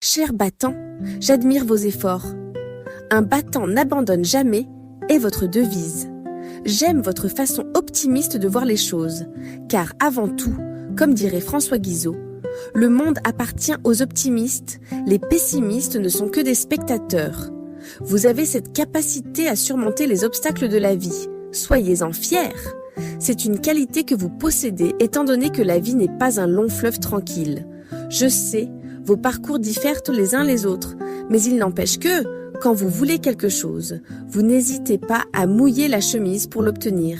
Cher battant, j'admire vos efforts. Un battant n'abandonne jamais est votre devise. J'aime votre façon optimiste de voir les choses, car avant tout, comme dirait François Guizot, le monde appartient aux optimistes, les pessimistes ne sont que des spectateurs. Vous avez cette capacité à surmonter les obstacles de la vie, soyez-en fiers. C'est une qualité que vous possédez étant donné que la vie n'est pas un long fleuve tranquille. Je sais, vos parcours diffèrent les uns les autres, mais il n'empêche que, quand vous voulez quelque chose, vous n'hésitez pas à mouiller la chemise pour l'obtenir.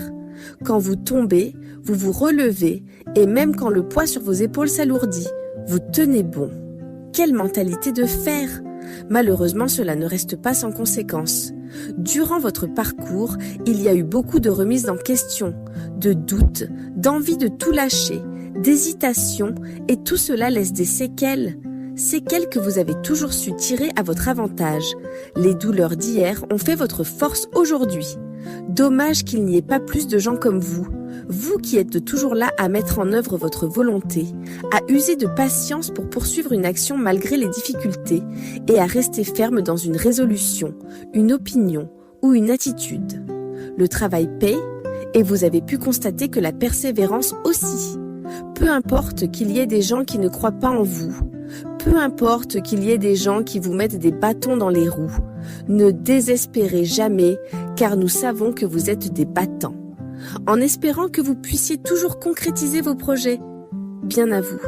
Quand vous tombez, vous vous relevez, et même quand le poids sur vos épaules s'alourdit, vous tenez bon. Quelle mentalité de fer! Malheureusement, cela ne reste pas sans conséquences. Durant votre parcours, il y a eu beaucoup de remises en question, de doutes, d'envie de tout lâcher, d'hésitation, et tout cela laisse des séquelles. Séquelles que vous avez toujours su tirer à votre avantage. Les douleurs d'hier ont fait votre force aujourd'hui. Dommage qu'il n'y ait pas plus de gens comme vous. Vous qui êtes toujours là à mettre en œuvre votre volonté, à user de patience pour poursuivre une action malgré les difficultés et à rester ferme dans une résolution, une opinion ou une attitude. Le travail paie et vous avez pu constater que la persévérance aussi. Peu importe qu'il y ait des gens qui ne croient pas en vous, peu importe qu'il y ait des gens qui vous mettent des bâtons dans les roues, ne désespérez jamais car nous savons que vous êtes des battants. En espérant que vous puissiez toujours concrétiser vos projets. Bien à vous.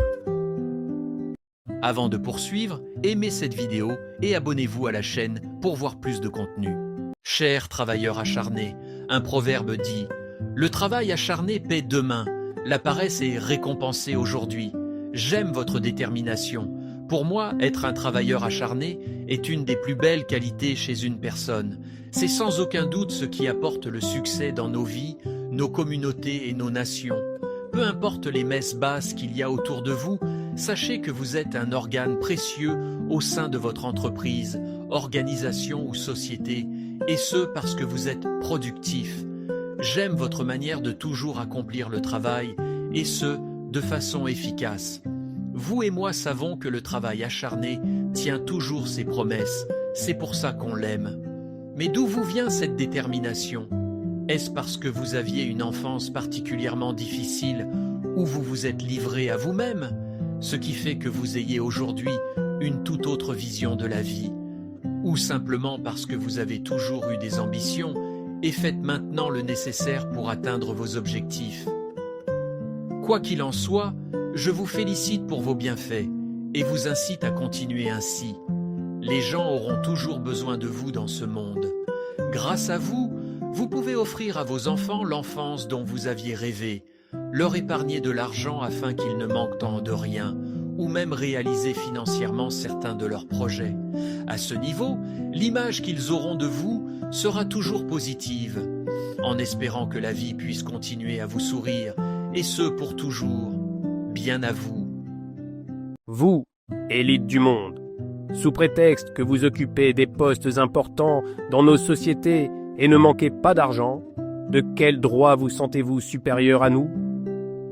Avant de poursuivre, aimez cette vidéo et abonnez-vous à la chaîne pour voir plus de contenu. Chers travailleurs acharnés, un proverbe dit « Le travail acharné paie demain, la paresse est récompensée aujourd'hui. J'aime votre détermination. Pour moi, être un travailleur acharné est une des plus belles qualités chez une personne. C'est sans aucun doute ce qui apporte le succès dans nos vies, nos communautés et nos nations. Peu importe les messes basses qu'il y a autour de vous, sachez que vous êtes un organe précieux au sein de votre entreprise, organisation ou société, et ce parce que vous êtes productif. J'aime votre manière de toujours accomplir le travail, et ce, de façon efficace. Vous et moi savons que le travail acharné tient toujours ses promesses, c'est pour ça qu'on l'aime. Mais d'où vous vient cette détermination ? Est-ce parce que vous aviez une enfance particulièrement difficile où vous vous êtes livré à vous-même, ce qui fait que vous ayez aujourd'hui une toute autre vision de la vie? Ou simplement parce que vous avez toujours eu des ambitions et faites maintenant le nécessaire pour atteindre vos objectifs? Quoi qu'il en soit, je vous félicite pour vos bienfaits et vous incite à continuer ainsi. Les gens auront toujours besoin de vous dans ce monde. Grâce à vous, vous pouvez offrir à vos enfants l'enfance dont vous aviez rêvé, leur épargner de l'argent afin qu'ils ne manquent de rien, ou même réaliser financièrement certains de leurs projets. À ce niveau, l'image qu'ils auront de vous sera toujours positive, en espérant que la vie puisse continuer à vous sourire, et ce pour toujours. Bien à vous. Vous, élite du monde, sous prétexte que vous occupez des postes importants dans nos sociétés et ne manquez pas d'argent, de quel droit vous sentez-vous supérieur à nous?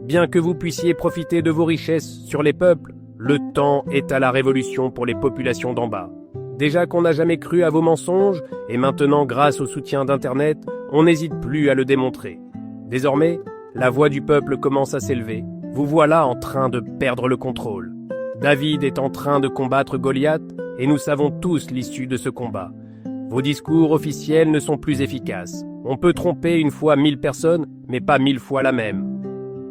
Bien que vous puissiez profiter de vos richesses sur les peuples, le temps est à la révolution pour les populations d'en bas. Déjà qu'on n'a jamais cru à vos mensonges, et maintenant grâce au soutien d'Internet, on n'hésite plus à le démontrer. Désormais, la voix du peuple commence à s'élever. Vous voilà en train de perdre le contrôle. David est en train de combattre Goliath, et nous savons tous l'issue de ce combat. Vos discours officiels ne sont plus efficaces. On peut tromper une fois 1000 personnes, mais pas 1000 fois la même.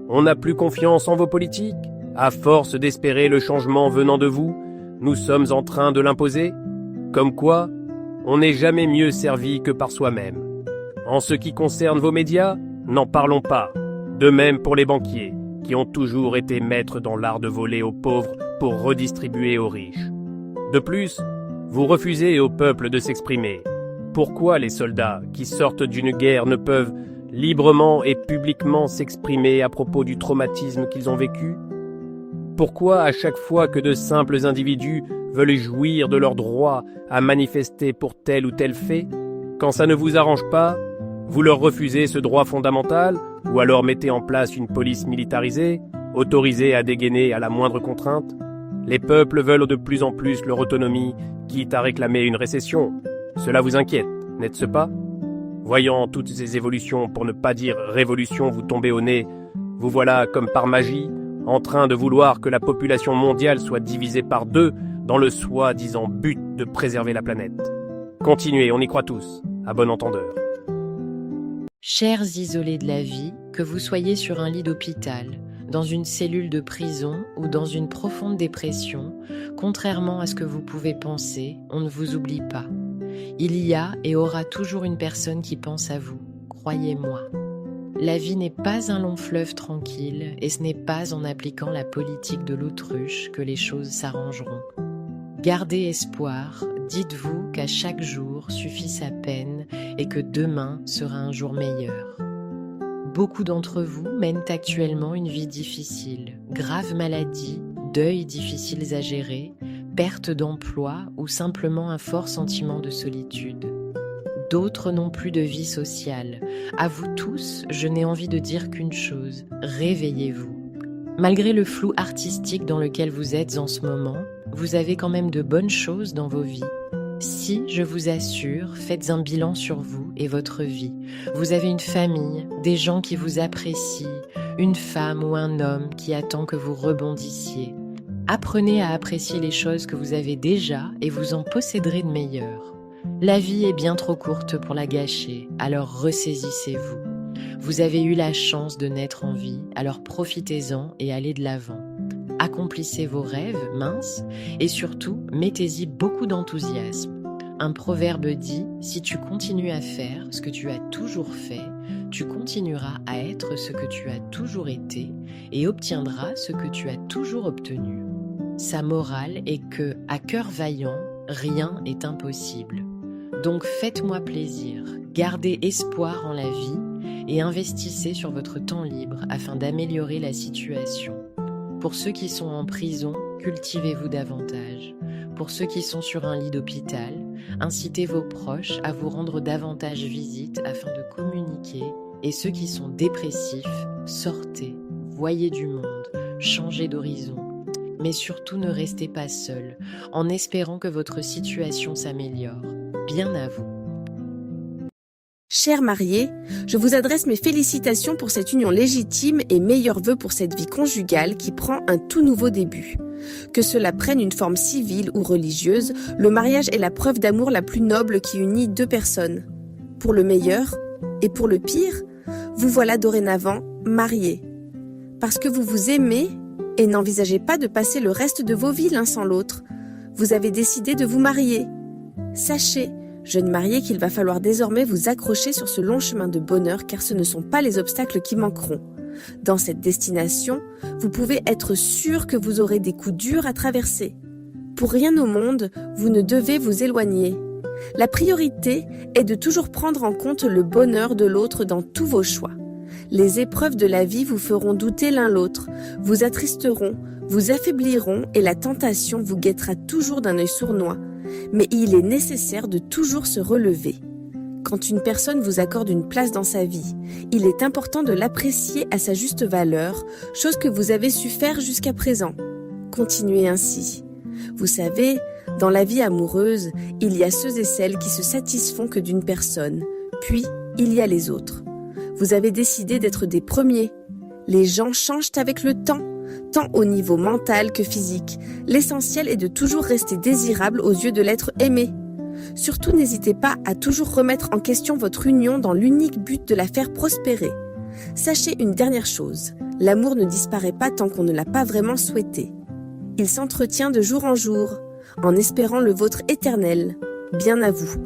On n'a plus confiance en vos politiques. À force d'espérer le changement venant de vous, nous sommes en train de l'imposer. Comme quoi, on n'est jamais mieux servi que par soi-même. En ce qui concerne vos médias, n'en parlons pas. De même pour les banquiers, qui ont toujours été maîtres dans l'art de voler aux pauvres pour redistribuer aux riches. De plus, vous refusez au peuple de s'exprimer. Pourquoi les soldats qui sortent d'une guerre ne peuvent librement et publiquement s'exprimer à propos du traumatisme qu'ils ont vécu? Pourquoi à chaque fois que de simples individus veulent jouir de leur droit à manifester pour tel ou tel fait, quand ça ne vous arrange pas, vous leur refusez ce droit fondamental, ou alors mettez en place une police militarisée, autorisée à dégainer à la moindre contrainte? Les peuples veulent de plus en plus leur autonomie, quitte à réclamer une récession. Cela vous inquiète, n'est-ce pas? Voyant toutes ces évolutions, pour ne pas dire révolution, vous tomber au nez, vous voilà, comme par magie, en train de vouloir que la population mondiale soit divisée par 2 dans le soi-disant but de préserver la planète. Continuez, on y croit tous, à bon entendeur. Chers isolés de la vie, que vous soyez sur un lit d'hôpital, dans une cellule de prison ou dans une profonde dépression, contrairement à ce que vous pouvez penser, on ne vous oublie pas. Il y a et aura toujours une personne qui pense à vous, croyez-moi. La vie n'est pas un long fleuve tranquille et ce n'est pas en appliquant la politique de l'autruche que les choses s'arrangeront. Gardez espoir, dites-vous qu'à chaque jour suffit sa peine et que demain sera un jour meilleur. Beaucoup d'entre vous mènent actuellement une vie difficile, grave maladie, deuils difficiles à gérer, perte d'emploi ou simplement un fort sentiment de solitude. D'autres n'ont plus de vie sociale. À vous tous, je n'ai envie de dire qu'une chose, réveillez-vous. Malgré le flou artistique dans lequel vous êtes en ce moment, vous avez quand même de bonnes choses dans vos vies. Si, je vous assure, faites un bilan sur vous et votre vie. Vous avez une famille, des gens qui vous apprécient, une femme ou un homme qui attend que vous rebondissiez. Apprenez à apprécier les choses que vous avez déjà et vous en posséderez de meilleures. La vie est bien trop courte pour la gâcher, alors ressaisissez-vous. Vous avez eu la chance de naître en vie, alors profitez-en et allez de l'avant. Accomplissez vos rêves, minces, et surtout, mettez-y beaucoup d'enthousiasme. Un proverbe dit « Si tu continues à faire ce que tu as toujours fait, tu continueras à être ce que tu as toujours été et obtiendras ce que tu as toujours obtenu. » Sa morale est que, à cœur vaillant, rien n'est impossible. Donc faites-moi plaisir, gardez espoir en la vie et investissez sur votre temps libre afin d'améliorer la situation. Pour ceux qui sont en prison, cultivez-vous davantage. Pour ceux qui sont sur un lit d'hôpital, incitez vos proches à vous rendre davantage visite afin de communiquer. Et ceux qui sont dépressifs, sortez, voyez du monde, changez d'horizon. Mais surtout ne restez pas seul, en espérant que votre situation s'améliore. Bien à vous. Chers mariés, je vous adresse mes félicitations pour cette union légitime et meilleurs vœux pour cette vie conjugale qui prend un tout nouveau début. Que cela prenne une forme civile ou religieuse, le mariage est la preuve d'amour la plus noble qui unit 2 personnes. Pour le meilleur et pour le pire, vous voilà dorénavant mariés. Parce que vous vous aimez et n'envisagez pas de passer le reste de vos vies l'un sans l'autre, vous avez décidé de vous marier. Sachez, jeunes mariés, qu'il va falloir désormais vous accrocher sur ce long chemin de bonheur car ce ne sont pas les obstacles qui manqueront. Dans cette destination, vous pouvez être sûr que vous aurez des coups durs à traverser. Pour rien au monde, vous ne devez vous éloigner. La priorité est de toujours prendre en compte le bonheur de l'autre dans tous vos choix. Les épreuves de la vie vous feront douter l'un l'autre, vous attristeront, vous affaibliront et la tentation vous guettera toujours d'un œil sournois. Mais il est nécessaire de toujours se relever. Quand une personne vous accorde une place dans sa vie, il est important de l'apprécier à sa juste valeur, chose que vous avez su faire jusqu'à présent. Continuez ainsi. Vous savez, dans la vie amoureuse, il y a ceux et celles qui se satisfont que d'une personne, puis il y a les autres. Vous avez décidé d'être des premiers. Les gens changent avec le temps, tant au niveau mental que physique. L'essentiel est de toujours rester désirable aux yeux de l'être aimé. Surtout n'hésitez pas à toujours remettre en question votre union dans l'unique but de la faire prospérer. Sachez une dernière chose, l'amour ne disparaît pas tant qu'on ne l'a pas vraiment souhaité. Il s'entretient de jour en jour, en espérant le vôtre éternel. Bien à vous.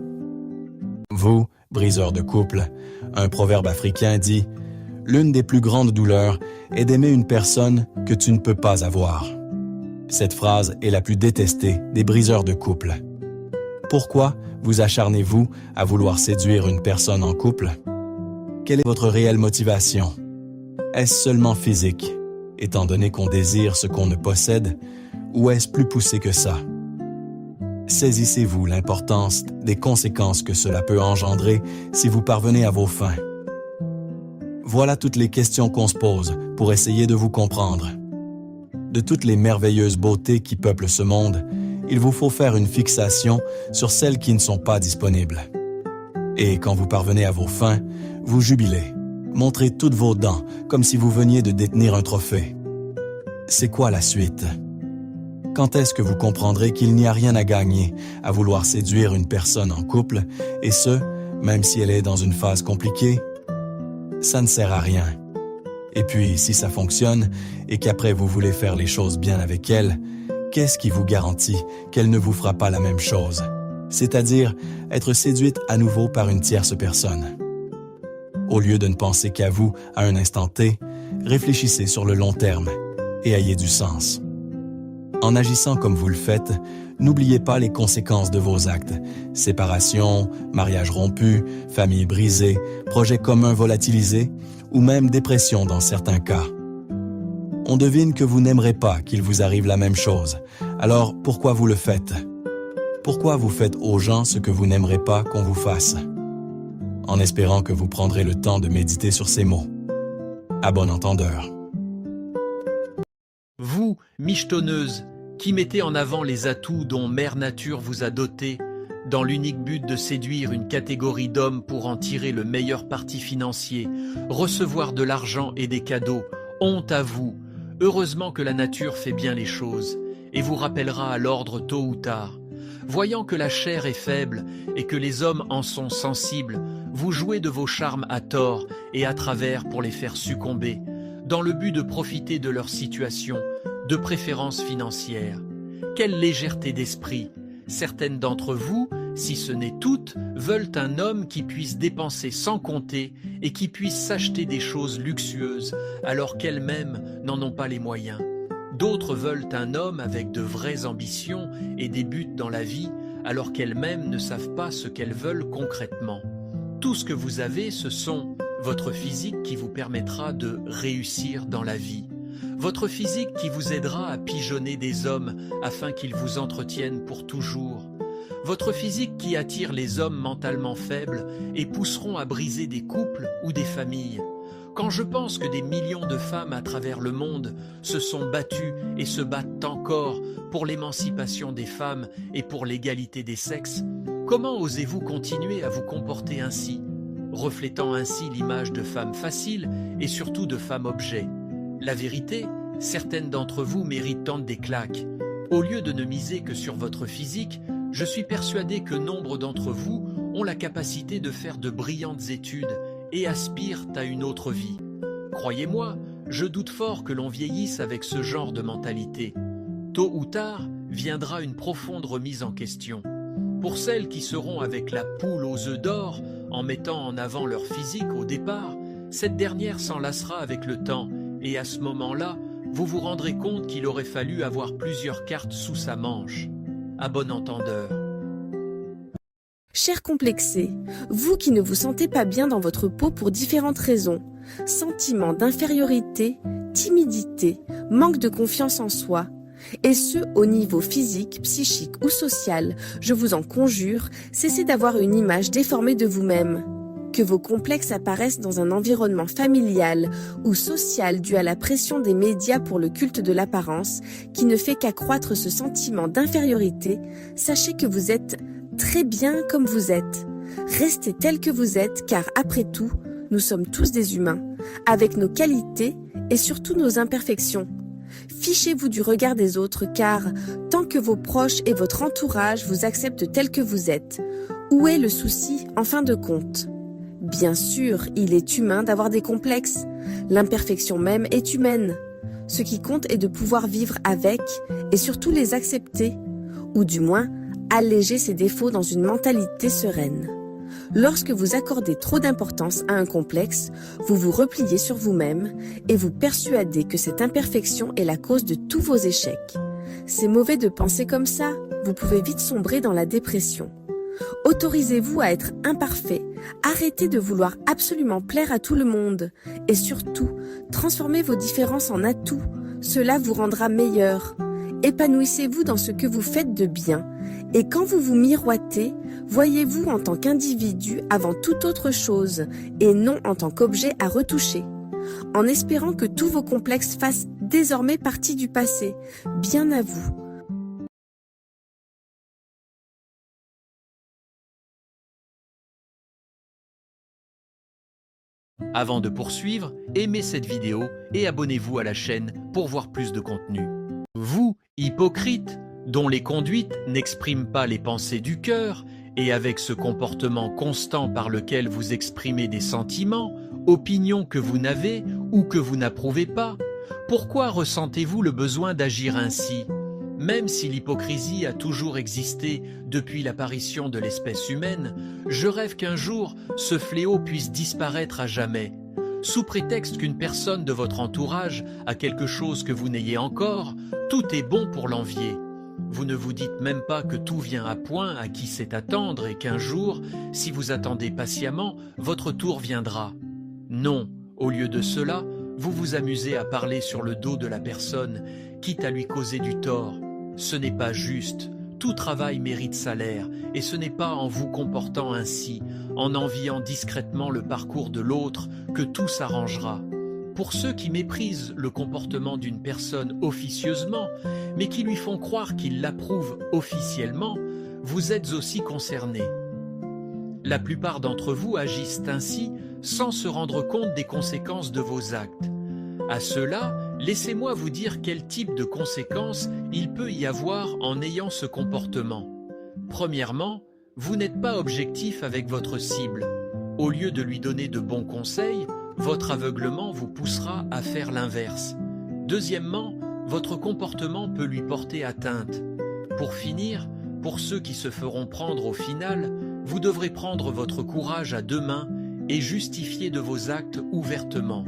Vous, briseurs de couple, un proverbe africain dit « L'une des plus grandes douleurs est d'aimer une personne que tu ne peux pas avoir. » Cette phrase est la plus détestée des briseurs de couple. Pourquoi vous acharnez-vous à vouloir séduire une personne en couple? Quelle est votre réelle motivation? Est-ce seulement physique, étant donné qu'on désire ce qu'on ne possède, ou est-ce plus poussé que ça? Saisissez-vous l'importance des conséquences que cela peut engendrer si vous parvenez à vos fins. Voilà toutes les questions qu'on se pose pour essayer de vous comprendre. De toutes les merveilleuses beautés qui peuplent ce monde, il vous faut faire une fixation sur celles qui ne sont pas disponibles. Et quand vous parvenez à vos fins, vous jubilez. Montrez toutes vos dents comme si vous veniez de détenir un trophée. C'est quoi la suite? Quand est-ce que vous comprendrez qu'il n'y a rien à gagner à vouloir séduire une personne en couple, et ce, même si elle est dans une phase compliquée? Ça ne sert à rien. Et puis, si ça fonctionne, et qu'après vous voulez faire les choses bien avec elle, qu'est-ce qui vous garantit qu'elle ne vous fera pas la même chose? C'est-à-dire être séduite à nouveau par une tierce personne. Au lieu de ne penser qu'à vous à un instant T, réfléchissez sur le long terme et ayez du sens. En agissant comme vous le faites, n'oubliez pas les conséquences de vos actes. Séparation, mariage rompu, famille brisée, projets communs volatilisés ou même dépression dans certains cas. On devine que vous n'aimerez pas qu'il vous arrive la même chose. Alors pourquoi vous le faites? Pourquoi vous faites aux gens ce que vous n'aimerez pas qu'on vous fasse? En espérant que vous prendrez le temps de méditer sur ces mots. À bon entendeur. Vous, michetonneuse, qui mettez en avant les atouts dont Mère Nature vous a doté, dans l'unique but de séduire une catégorie d'hommes pour en tirer le meilleur parti financier, recevoir de l'argent et des cadeaux, honte à vous. Heureusement que la nature fait bien les choses, et vous rappellera à l'ordre tôt ou tard. Voyant que la chair est faible et que les hommes en sont sensibles, vous jouez de vos charmes à tort et à travers pour les faire succomber, dans le but de profiter de leur situation, de préférence financière. Quelle légèreté d'esprit! Certaines d'entre vous, si ce n'est toutes, veulent un homme qui puisse dépenser sans compter et qui puisse s'acheter des choses luxueuses alors qu'elles-mêmes n'en ont pas les moyens. D'autres veulent un homme avec de vraies ambitions et des buts dans la vie alors qu'elles-mêmes ne savent pas ce qu'elles veulent concrètement. Tout ce que vous avez, ce sont votre physique qui vous permettra de réussir dans la vie. Votre physique qui vous aidera à pigeonner des hommes afin qu'ils vous entretiennent pour toujours. Votre physique qui attire les hommes mentalement faibles et pousseront à briser des couples ou des familles. Quand je pense que des millions de femmes à travers le monde se sont battues et se battent encore pour l'émancipation des femmes et pour l'égalité des sexes, comment osez-vous continuer à vous comporter ainsi, reflétant ainsi l'image de femmes faciles et surtout de femmes objets? La vérité, certaines d'entre vous méritent tant des claques. Au lieu de ne miser que sur votre physique, je suis persuadé que nombre d'entre vous ont la capacité de faire de brillantes études et aspirent à une autre vie. Croyez-moi, je doute fort que l'on vieillisse avec ce genre de mentalité. Tôt ou tard, viendra une profonde remise en question. Pour celles qui seront avec la poule aux œufs d'or, en mettant en avant leur physique au départ, cette dernière s'en lassera avec le temps, et à ce moment-là, vous vous rendrez compte qu'il aurait fallu avoir plusieurs cartes sous sa manche. À bon entendeur. Cher complexé, vous qui ne vous sentez pas bien dans votre peau pour différentes raisons, sentiment d'infériorité, timidité, manque de confiance en soi, et ce au niveau physique, psychique ou social, je vous en conjure, cessez d'avoir une image déformée de vous-même. Que vos complexes apparaissent dans un environnement familial ou social dû à la pression des médias pour le culte de l'apparence, qui ne fait qu'accroître ce sentiment d'infériorité, sachez que vous êtes très bien comme vous êtes. Restez tel que vous êtes, car après tout, nous sommes tous des humains, avec nos qualités et surtout nos imperfections. Fichez-vous du regard des autres, car tant que vos proches et votre entourage vous acceptent tel que vous êtes, où est le souci en fin de compte? Bien sûr, il est humain d'avoir des complexes. L'imperfection même est humaine. Ce qui compte est de pouvoir vivre avec et surtout les accepter, ou du moins alléger ses défauts dans une mentalité sereine. Lorsque vous accordez trop d'importance à un complexe, vous vous repliez sur vous-même et vous persuadez que cette imperfection est la cause de tous vos échecs. C'est mauvais de penser comme ça, vous pouvez vite sombrer dans la dépression. Autorisez-vous à être imparfait, arrêtez de vouloir absolument plaire à tout le monde et surtout, transformez vos différences en atouts, cela vous rendra meilleur. Épanouissez-vous dans ce que vous faites de bien et quand vous vous miroitez, voyez-vous en tant qu'individu avant toute autre chose et non en tant qu'objet à retoucher. En espérant que tous vos complexes fassent désormais partie du passé. Bien à vous. Avant de poursuivre, aimez cette vidéo et abonnez-vous à la chaîne pour voir plus de contenu. Vous, hypocrite, dont les conduites n'expriment pas les pensées du cœur, et avec ce comportement constant par lequel vous exprimez des sentiments, opinions que vous n'avez ou que vous n'approuvez pas, pourquoi ressentez-vous le besoin d'agir ainsi? Même si l'hypocrisie a toujours existé depuis l'apparition de l'espèce humaine, je rêve qu'un jour, ce fléau puisse disparaître à jamais. Sous prétexte qu'une personne de votre entourage a quelque chose que vous n'ayez encore, tout est bon pour l'envier. Vous ne vous dites même pas que tout vient à point à qui sait attendre et qu'un jour, si vous attendez patiemment, votre tour viendra. Non, au lieu de cela, vous vous amusez à parler sur le dos de la personne, quitte à lui causer du tort. Ce n'est pas juste, tout travail mérite salaire, et ce n'est pas en vous comportant ainsi, en enviant discrètement le parcours de l'autre, que tout s'arrangera. Pour ceux qui méprisent le comportement d'une personne officieusement, mais qui lui font croire qu'ils l'approuvent officiellement, vous êtes aussi concernés. La plupart d'entre vous agissent ainsi sans se rendre compte des conséquences de vos actes. À cela, laissez-moi vous dire quel type de conséquences il peut y avoir en ayant ce comportement. Premièrement, vous n'êtes pas objectif avec votre cible. Au lieu de lui donner de bons conseils, votre aveuglement vous poussera à faire l'inverse. Deuxièmement, votre comportement peut lui porter atteinte. Pour finir, pour ceux qui se feront prendre au final, vous devrez prendre votre courage à deux mains et justifier de vos actes ouvertement.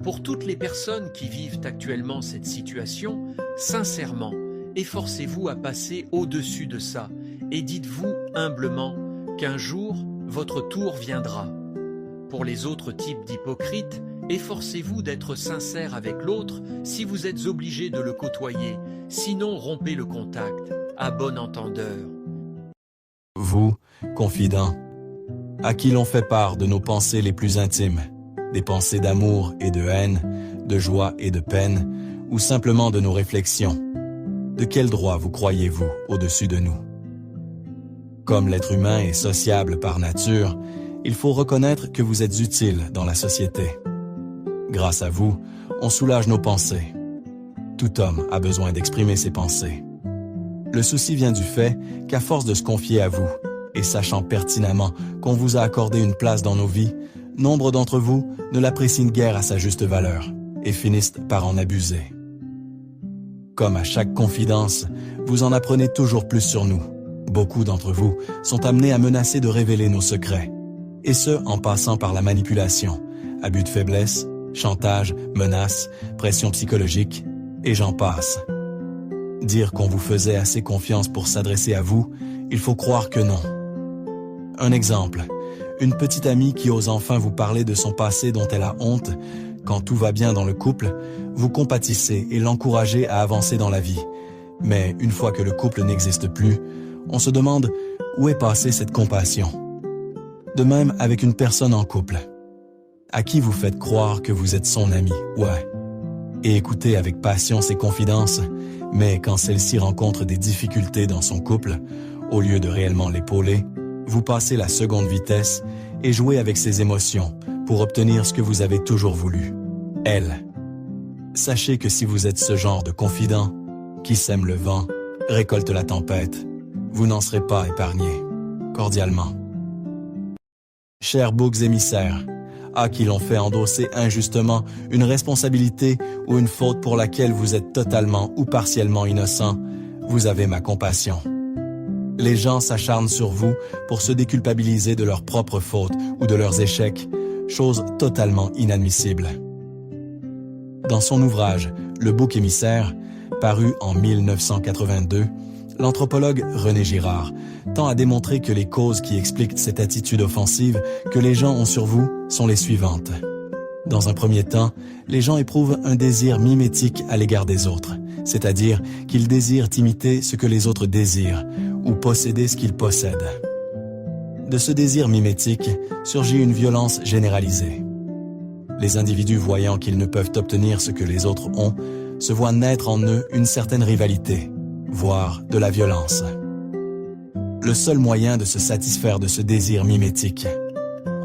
Pour toutes les personnes qui vivent actuellement cette situation, sincèrement, efforcez-vous à passer au-dessus de ça et dites-vous humblement qu'un jour, votre tour viendra. Pour les autres types d'hypocrites, efforcez-vous d'être sincère avec l'autre si vous êtes obligé de le côtoyer, sinon rompez le contact, à bon entendeur. Vous, confident, à qui l'on fait part de nos pensées les plus intimes, des pensées d'amour et de haine, de joie et de peine, ou simplement de nos réflexions. De quel droit vous croyez-vous au-dessus de nous? Comme l'être humain est sociable par nature, il faut reconnaître que vous êtes utile dans la société. Grâce à vous, on soulage nos pensées. Tout homme a besoin d'exprimer ses pensées. Le souci vient du fait qu'à force de se confier à vous, et sachant pertinemment qu'on vous a accordé une place dans nos vies, nombre d'entre vous ne l'apprécient guère à sa juste valeur et finissent par en abuser. Comme à chaque confidence, vous en apprenez toujours plus sur nous. Beaucoup d'entre vous sont amenés à menacer de révéler nos secrets, et ce en passant par la manipulation, abus de faiblesse, chantage, menaces, pression psychologique, et j'en passe. Dire qu'on vous faisait assez confiance pour s'adresser à vous, il faut croire que non. Un exemple, une petite amie qui ose enfin vous parler de son passé dont elle a honte. Quand tout va bien dans le couple, vous compatissez et l'encouragez à avancer dans la vie. Mais une fois que le couple n'existe plus, on se demande où est passée cette compassion. De même avec une personne en couple, à qui vous faites croire que vous êtes son ami, ouais, et écoutez avec passion ses confidences, mais quand celle-ci rencontre des difficultés dans son couple, au lieu de réellement l'épauler, vous passez la seconde vitesse et jouez avec ses émotions pour obtenir ce que vous avez toujours voulu, elle. Sachez que si vous êtes ce genre de confident qui sème le vent, récolte la tempête, vous n'en serez pas épargné, cordialement. Chers boucs émissaires, à qui l'on fait endosser injustement une responsabilité ou une faute pour laquelle vous êtes totalement ou partiellement innocent, vous avez ma compassion. Les gens s'acharnent sur vous pour se déculpabiliser de leurs propres fautes ou de leurs échecs, chose totalement inadmissible. Dans son ouvrage « Le bouc émissaire », paru en 1982, l'anthropologue René Girard tend à démontrer que les causes qui expliquent cette attitude offensive que les gens ont sur vous sont les suivantes. Dans un premier temps, les gens éprouvent un désir mimétique à l'égard des autres, c'est-à-dire qu'ils désirent imiter ce que les autres désirent ou posséder ce qu'ils possèdent. De ce désir mimétique surgit une violence généralisée. Les individus voyant qu'ils ne peuvent obtenir ce que les autres ont se voient naître en eux une certaine rivalité, voire de la violence. Le seul moyen de se satisfaire de ce désir mimétique.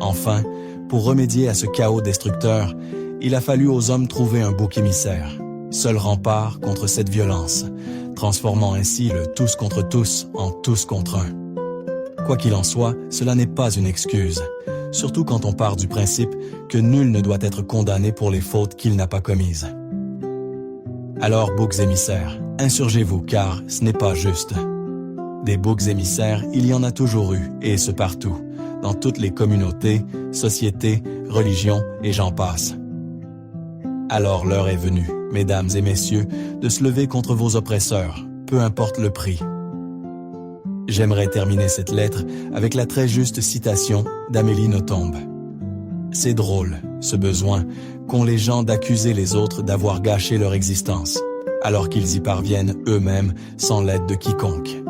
Enfin, pour remédier à ce chaos destructeur, il a fallu aux hommes trouver un bouc émissaire, seul rempart contre cette violence, transformant ainsi le tous contre tous en tous contre un. Quoi qu'il en soit, cela n'est pas une excuse, surtout quand on part du principe que nul ne doit être condamné pour les fautes qu'il n'a pas commises. Alors, boucs émissaires, insurgez-vous car ce n'est pas juste. Des boucs émissaires, il y en a toujours eu, et ce partout, dans toutes les communautés, sociétés, religions et j'en passe. Alors l'heure est venue, mesdames et messieurs, de se lever contre vos oppresseurs, peu importe le prix. J'aimerais terminer cette lettre avec la très juste citation d'Amélie Nothomb. C'est drôle, ce besoin qu'ont les gens d'accuser les autres d'avoir gâché leur existence, alors qu'ils y parviennent eux-mêmes sans l'aide de quiconque.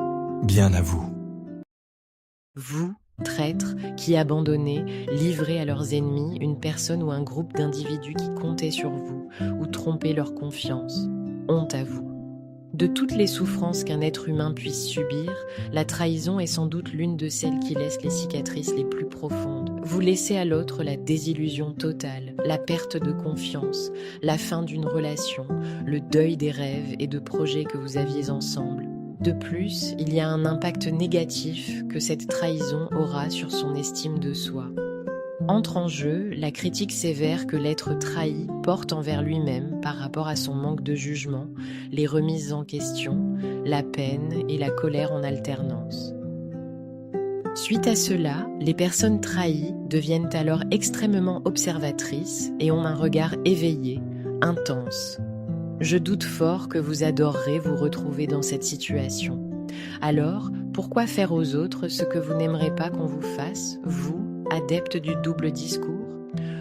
Bien à vous. Vous, traîtres, qui abandonnez, livrez à leurs ennemis une personne ou un groupe d'individus qui comptaient sur vous ou trompaient leur confiance. Honte à vous. De toutes les souffrances qu'un être humain puisse subir, la trahison est sans doute l'une de celles qui laissent les cicatrices les plus profondes. Vous laissez à l'autre la désillusion totale, la perte de confiance, la fin d'une relation, le deuil des rêves et de projets que vous aviez ensemble. De plus, il y a un impact négatif que cette trahison aura sur son estime de soi. Entre en jeu la critique sévère que l'être trahi porte envers lui-même par rapport à son manque de jugement, les remises en question, la peine et la colère en alternance. Suite à cela, les personnes trahies deviennent alors extrêmement observatrices et ont un regard éveillé, intense. Je doute fort que vous adorerez vous retrouver dans cette situation. Alors, pourquoi faire aux autres ce que vous n'aimerez pas qu'on vous fasse, vous, adepte du double discours?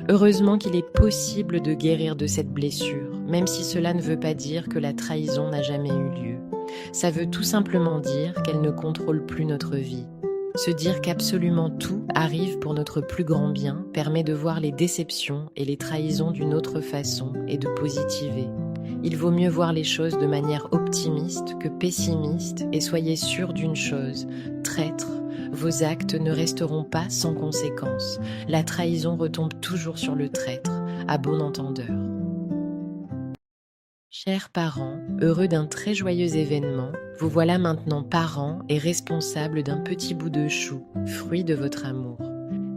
Heureusement qu'il est possible de guérir de cette blessure, même si cela ne veut pas dire que la trahison n'a jamais eu lieu. Ça veut tout simplement dire qu'elle ne contrôle plus notre vie. Se dire qu'absolument tout arrive pour notre plus grand bien permet de voir les déceptions et les trahisons d'une autre façon et de positiver. Il vaut mieux voir les choses de manière optimiste que pessimiste et soyez sûr d'une chose, traître, vos actes ne resteront pas sans conséquences. La trahison retombe toujours sur le traître, à bon entendeur. Chers parents, heureux d'un très joyeux événement, vous voilà maintenant parents et responsables d'un petit bout de chou, fruit de votre amour.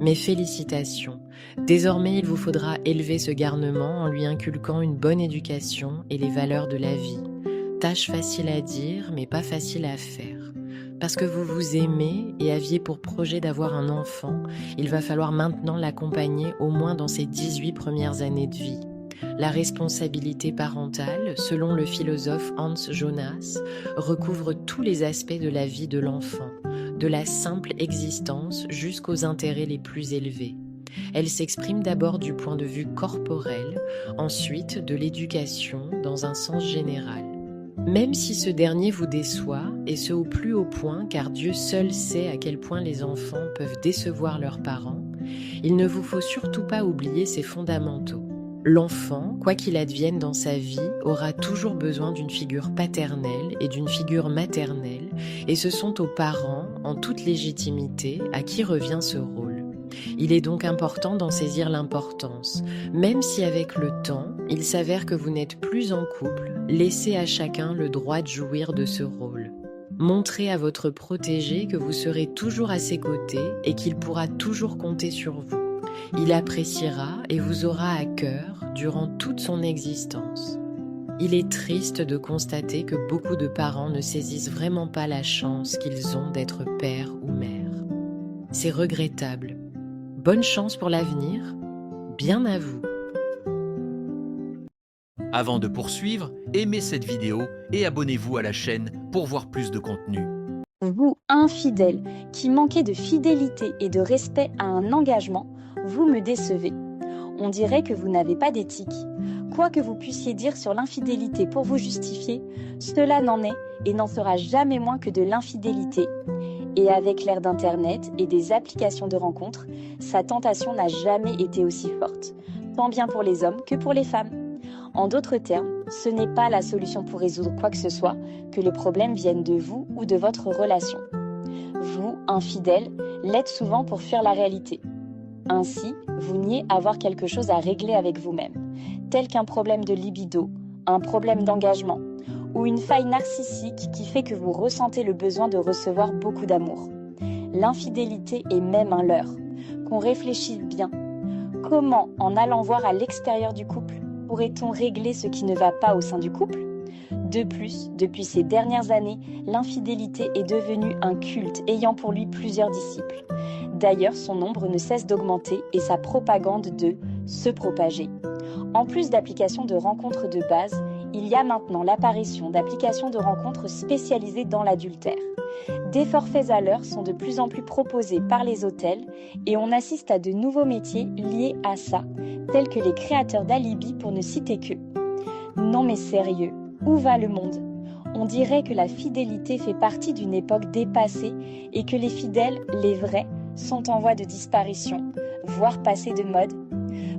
Mes félicitations. Désormais, il vous faudra élever ce garnement en lui inculquant une bonne éducation et les valeurs de la vie. Tâche facile à dire, mais pas facile à faire. Parce que vous vous aimez et aviez pour projet d'avoir un enfant, il va falloir maintenant l'accompagner au moins dans ses 18 premières années de vie. La responsabilité parentale, selon le philosophe Hans Jonas, recouvre tous les aspects de la vie de l'enfant, de la simple existence jusqu'aux intérêts les plus élevés. Elle s'exprime d'abord du point de vue corporel, ensuite de l'éducation dans un sens général. Même si ce dernier vous déçoit, et ce au plus haut point, car Dieu seul sait à quel point les enfants peuvent décevoir leurs parents, il ne vous faut surtout pas oublier ces fondamentaux. L'enfant, quoi qu'il advienne dans sa vie, aura toujours besoin d'une figure paternelle et d'une figure maternelle, et ce sont aux parents, en toute légitimité, à qui revient ce rôle. Il est donc important d'en saisir l'importance. Même si avec le temps, il s'avère que vous n'êtes plus en couple, laissez à chacun le droit de jouir de ce rôle. Montrez à votre protégé que vous serez toujours à ses côtés et qu'il pourra toujours compter sur vous. Il appréciera et vous aura à cœur durant toute son existence. Il est triste de constater que beaucoup de parents ne saisissent vraiment pas la chance qu'ils ont d'être père ou mère. C'est regrettable. Bonne chance pour l'avenir, bien à vous. Avant de poursuivre, aimez cette vidéo et abonnez-vous à la chaîne pour voir plus de contenu. Vous, infidèle, qui manquez de fidélité et de respect à un engagement, vous me décevez. On dirait que vous n'avez pas d'éthique. Quoi que vous puissiez dire sur l'infidélité pour vous justifier, cela n'en est et n'en sera jamais moins que de l'infidélité. Et avec l'ère d'Internet et des applications de rencontres, sa tentation n'a jamais été aussi forte, tant bien pour les hommes que pour les femmes. En d'autres termes, ce n'est pas la solution pour résoudre quoi que ce soit, que le problème vienne de vous ou de votre relation. Vous, infidèle, l'êtes souvent pour fuir la réalité. Ainsi, vous niez avoir quelque chose à régler avec vous-même, tel qu'un problème de libido, un problème d'engagement, ou une faille narcissique qui fait que vous ressentez le besoin de recevoir beaucoup d'amour. L'infidélité est même un leurre. Qu'on réfléchisse bien. Comment, en allant voir à l'extérieur du couple, pourrait-on régler ce qui ne va pas au sein du couple ? De plus, depuis ces dernières années, l'infidélité est devenue un culte ayant pour lui plusieurs disciples. D'ailleurs, son nombre ne cesse d'augmenter et sa propagande de se propager. En plus d'applications de rencontres de base, il y a maintenant l'apparition d'applications de rencontres spécialisées dans l'adultère. Des forfaits à l'heure sont de plus en plus proposés par les hôtels et on assiste à de nouveaux métiers liés à ça, tels que les créateurs d'alibis pour ne citer que. Non mais sérieux, où va le monde ? On dirait que la fidélité fait partie d'une époque dépassée et que les fidèles, les vrais, sont en voie de disparition, voire passés de mode.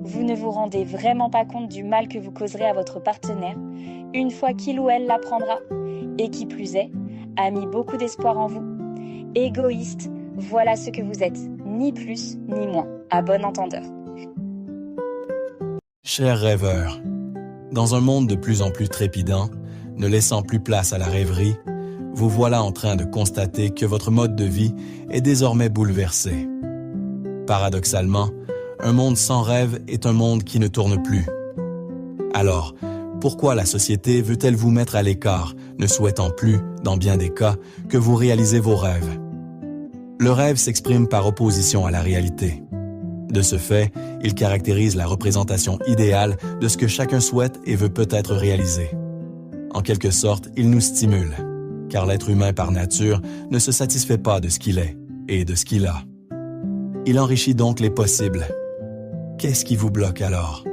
Vous ne vous rendez vraiment pas compte du mal que vous causerez à votre partenaire une fois qu'il ou elle l'apprendra, et qui plus est, a mis beaucoup d'espoir en vous. Égoïste, voilà ce que vous êtes, ni plus ni moins, à bon entendeur. Chers rêveurs, dans un monde de plus en plus trépidant, ne laissant plus place à la rêverie, vous voilà en train de constater que votre mode de vie est désormais bouleversé. Paradoxalement, un monde sans rêve est un monde qui ne tourne plus. Alors, pourquoi la société veut-elle vous mettre à l'écart, ne souhaitant plus, dans bien des cas, que vous réalisez vos rêves? Le rêve s'exprime par opposition à la réalité. De ce fait, il caractérise la représentation idéale de ce que chacun souhaite et veut peut-être réaliser. En quelque sorte, il nous stimule, car l'être humain par nature ne se satisfait pas de ce qu'il est et de ce qu'il a. Il enrichit donc les possibles. Qu'est-ce qui vous bloque alors?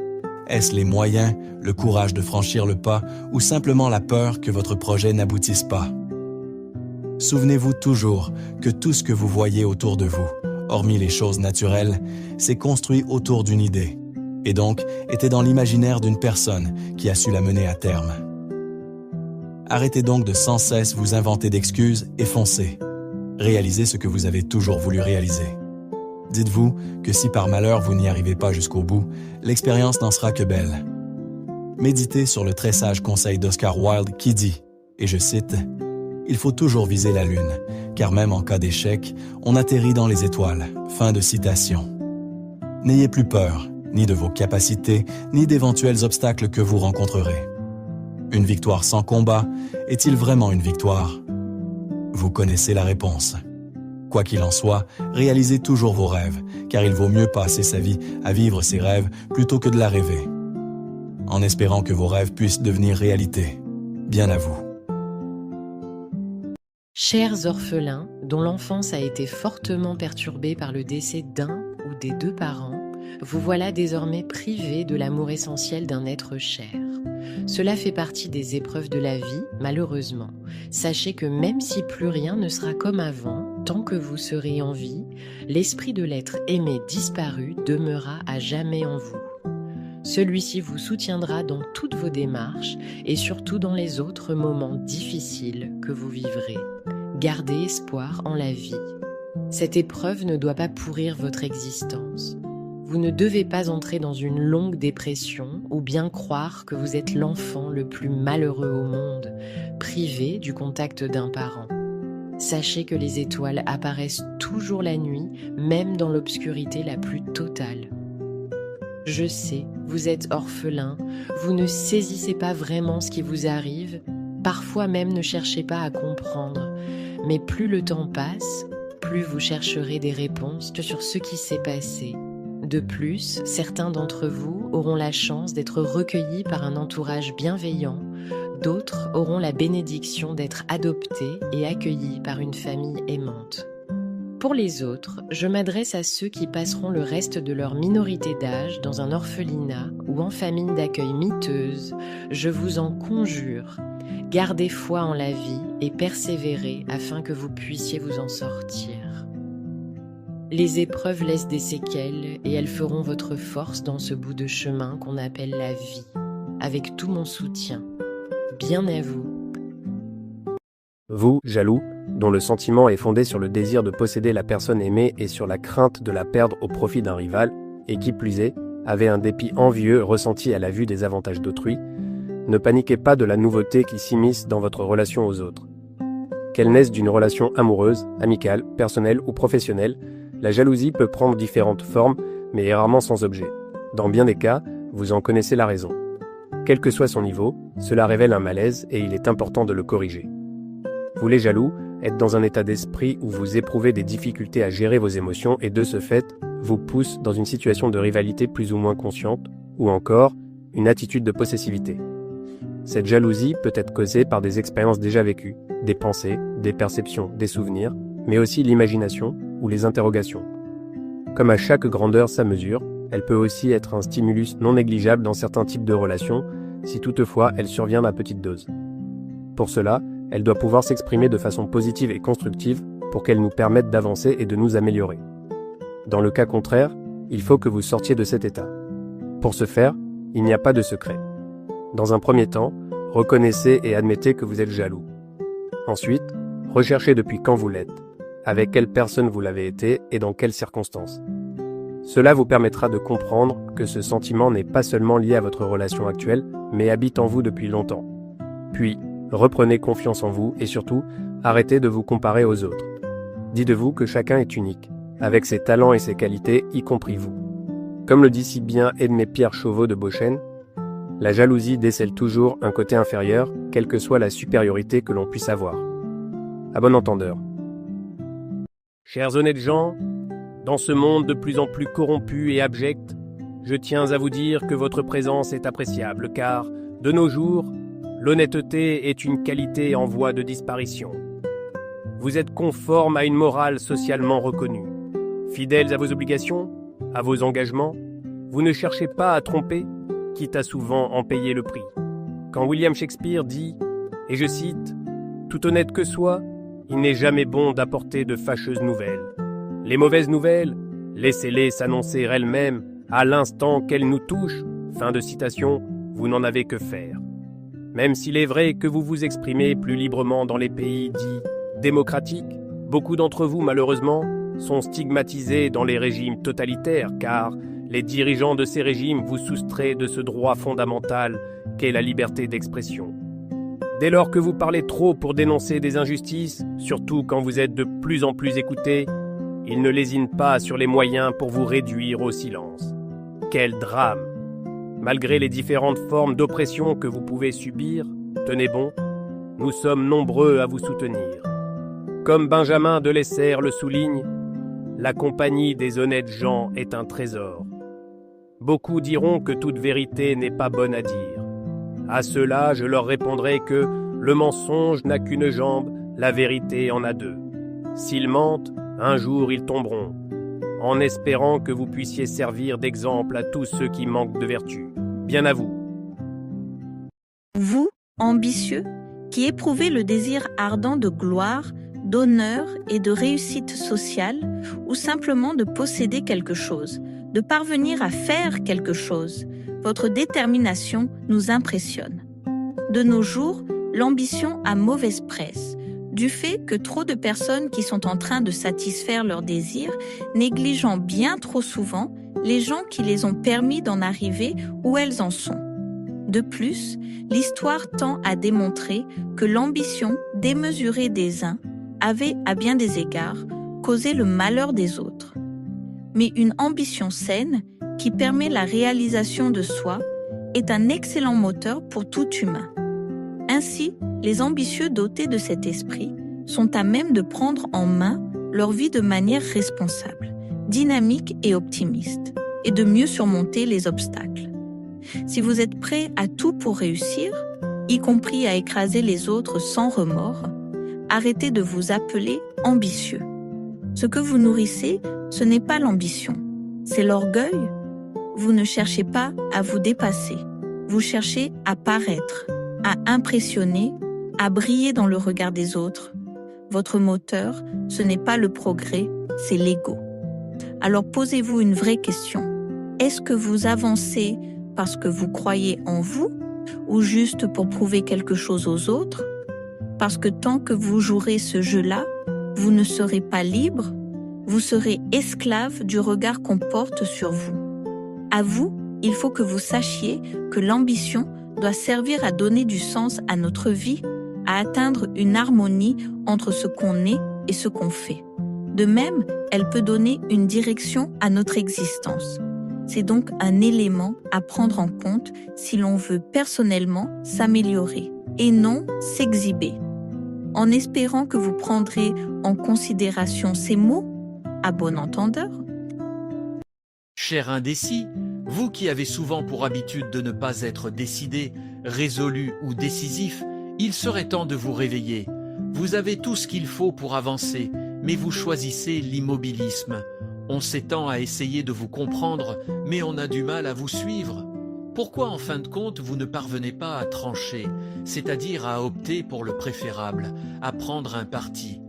Est-ce les moyens, le courage de franchir le pas ou simplement la peur que votre projet n'aboutisse pas? Souvenez-vous toujours que tout ce que vous voyez autour de vous, hormis les choses naturelles, s'est construit autour d'une idée, et donc était dans l'imaginaire d'une personne qui a su la mener à terme. Arrêtez donc de sans cesse vous inventer d'excuses et foncez. Réalisez ce que vous avez toujours voulu réaliser. Dites-vous que si par malheur vous n'y arrivez pas jusqu'au bout, l'expérience n'en sera que belle. Méditez sur le très sage conseil d'Oscar Wilde qui dit, et je cite, « Il faut toujours viser la lune, car même en cas d'échec, on atterrit dans les étoiles. » Fin de citation. N'ayez plus peur, ni de vos capacités, ni d'éventuels obstacles que vous rencontrerez. Une victoire sans combat, est-il vraiment une victoire? Vous connaissez la réponse. Quoi qu'il en soit, réalisez toujours vos rêves, car il vaut mieux passer sa vie à vivre ses rêves plutôt que de la rêver. En espérant que vos rêves puissent devenir réalité. Bien à vous. Chers orphelins, dont l'enfance a été fortement perturbée par le décès d'un ou des deux parents, vous voilà désormais privés de l'amour essentiel d'un être cher. Cela fait partie des épreuves de la vie, malheureusement. Sachez que même si plus rien ne sera comme avant, tant que vous serez en vie, l'esprit de l'être aimé disparu demeurera à jamais en vous. Celui-ci vous soutiendra dans toutes vos démarches et surtout dans les autres moments difficiles que vous vivrez. Gardez espoir en la vie. Cette épreuve ne doit pas pourrir votre existence. Vous ne devez pas entrer dans une longue dépression ou bien croire que vous êtes l'enfant le plus malheureux au monde, privé du contact d'un parent. Sachez que les étoiles apparaissent toujours la nuit, même dans l'obscurité la plus totale. Je sais, vous êtes orphelin, vous ne saisissez pas vraiment ce qui vous arrive, parfois même ne cherchez pas à comprendre, mais plus le temps passe, plus vous chercherez des réponses sur ce qui s'est passé. De plus, certains d'entre vous auront la chance d'être recueillis par un entourage bienveillant, d'autres auront la bénédiction d'être adoptés et accueillis par une famille aimante. Pour les autres, je m'adresse à ceux qui passeront le reste de leur minorité d'âge dans un orphelinat ou en famille d'accueil miteuse. Je vous en conjure, gardez foi en la vie et persévérez afin que vous puissiez vous en sortir. Les épreuves laissent des séquelles et elles feront votre force dans ce bout de chemin qu'on appelle la vie. avec tout mon soutien. Bien à vous. Vous, jaloux, dont le sentiment est fondé sur le désir de posséder la personne aimée et sur la crainte de la perdre au profit d'un rival, et qui plus est, avez un dépit envieux ressenti à la vue des avantages d'autrui, ne paniquez pas de la nouveauté qui s'immisce dans votre relation aux autres. Qu'elle naisse d'une relation amoureuse, amicale, personnelle ou professionnelle, la jalousie peut prendre différentes formes, mais est rarement sans objet. Dans bien des cas, vous en connaissez la raison. Quel que soit son niveau, cela révèle un malaise et il est important de le corriger. Vous les jaloux, êtes dans un état d'esprit où vous éprouvez des difficultés à gérer vos émotions et de ce fait, vous pousse dans une situation de rivalité plus ou moins consciente, ou encore, une attitude de possessivité. Cette jalousie peut être causée par des expériences déjà vécues, des pensées, des perceptions, des souvenirs, mais aussi l'imagination ou les interrogations. Comme à chaque grandeur sa mesure, elle peut aussi être un stimulus non négligeable dans certains types de relations, si toutefois elle survient à petite dose. Pour cela, elle doit pouvoir s'exprimer de façon positive et constructive pour qu'elle nous permette d'avancer et de nous améliorer. Dans le cas contraire, il faut que vous sortiez de cet état. Pour ce faire, il n'y a pas de secret. Dans un premier temps, reconnaissez et admettez que vous êtes jaloux. Ensuite, recherchez depuis quand vous l'êtes, avec quelle personne vous l'avez été et dans quelles circonstances. Cela vous permettra de comprendre que ce sentiment n'est pas seulement lié à votre relation actuelle, mais habite en vous depuis longtemps. Puis, reprenez confiance en vous et surtout, arrêtez de vous comparer aux autres. Dites-vous que chacun est unique, avec ses talents et ses qualités, y compris vous. Comme le dit si bien Edmé Pierre Chauveau de Beauchesne, la jalousie décèle toujours un côté inférieur, quelle que soit la supériorité que l'on puisse avoir. À bon entendeur. Chers honnêtes gens, dans ce monde de plus en plus corrompu et abject, je tiens à vous dire que votre présence est appréciable, car, de nos jours, l'honnêteté est une qualité en voie de disparition. Vous êtes conforme à une morale socialement reconnue. Fidèles à vos obligations, à vos engagements, vous ne cherchez pas à tromper, quitte à souvent en payer le prix. Quand William Shakespeare dit, et je cite, « Tout honnête que soit, il n'est jamais bon d'apporter de fâcheuses nouvelles. Les mauvaises nouvelles, laissez-les s'annoncer elles-mêmes à l'instant qu'elles nous touchent. » Fin de citation, vous n'en avez que faire. Même s'il est vrai que vous vous exprimez plus librement dans les pays dits démocratiques, beaucoup d'entre vous, malheureusement, sont stigmatisés dans les régimes totalitaires, car les dirigeants de ces régimes vous soustraient de ce droit fondamental qu'est la liberté d'expression. Dès lors que vous parlez trop pour dénoncer des injustices, surtout quand vous êtes de plus en plus écoutés, ils ne lésinent pas sur les moyens pour vous réduire au silence. Quel drame! Malgré les différentes formes d'oppression que vous pouvez subir, tenez bon, nous sommes nombreux à vous soutenir. Comme Benjamin de Lesser le souligne, la compagnie des honnêtes gens est un trésor. Beaucoup diront que toute vérité n'est pas bonne à dire. À cela, je leur répondrai que le mensonge n'a qu'une jambe, la vérité en a deux. S'ils mentent, un jour ils tomberont, en espérant que vous puissiez servir d'exemple à tous ceux qui manquent de vertu. Bien à vous. Vous, ambitieux, qui éprouvez le désir ardent de gloire, d'honneur et de réussite sociale, ou simplement de posséder quelque chose, de parvenir à faire quelque chose, votre détermination nous impressionne. De nos jours, l'ambition a mauvaise presse, du fait que trop de personnes qui sont en train de satisfaire leurs désirs, négligeant bien trop souvent les gens qui les ont permis d'en arriver où elles en sont. De plus, l'histoire tend à démontrer que l'ambition démesurée des uns avait, à bien des égards, causé le malheur des autres. Mais une ambition saine, qui permet la réalisation de soi, est un excellent moteur pour tout humain. Ainsi, les ambitieux dotés de cet esprit sont à même de prendre en main leur vie de manière responsable, dynamique et optimiste, et de mieux surmonter les obstacles. Si vous êtes prêt à tout pour réussir, y compris à écraser les autres sans remords, arrêtez de vous appeler ambitieux. Ce que vous nourrissez, ce n'est pas l'ambition, c'est l'orgueil. Vous ne cherchez pas à vous dépasser, vous cherchez à paraître, à impressionner, à briller dans le regard des autres. Votre moteur, ce n'est pas le progrès, c'est l'ego. Alors posez-vous une vraie question. Est-ce que vous avancez parce que vous croyez en vous ou juste pour prouver quelque chose aux autres? Parce que tant que vous jouerez ce jeu-là, vous ne serez pas libre, vous serez esclave du regard qu'on porte sur vous. À vous, il faut que vous sachiez que l'ambition doit servir à donner du sens à notre vie, à atteindre une harmonie entre ce qu'on est et ce qu'on fait. De même, elle peut donner une direction à notre existence. C'est donc un élément à prendre en compte si l'on veut personnellement s'améliorer et non s'exhiber. En espérant que vous prendrez en considération ces mots, à bon entendeur. Cher indécis, vous qui avez souvent pour habitude de ne pas être décidé, résolu ou décisif, il serait temps de vous réveiller. Vous avez tout ce qu'il faut pour avancer, mais vous choisissez l'immobilisme. On s'étend à essayer de vous comprendre, mais on a du mal à vous suivre. Pourquoi en fin de compte vous ne parvenez pas à trancher, c'est-à-dire à opter pour le préférable, à prendre un parti?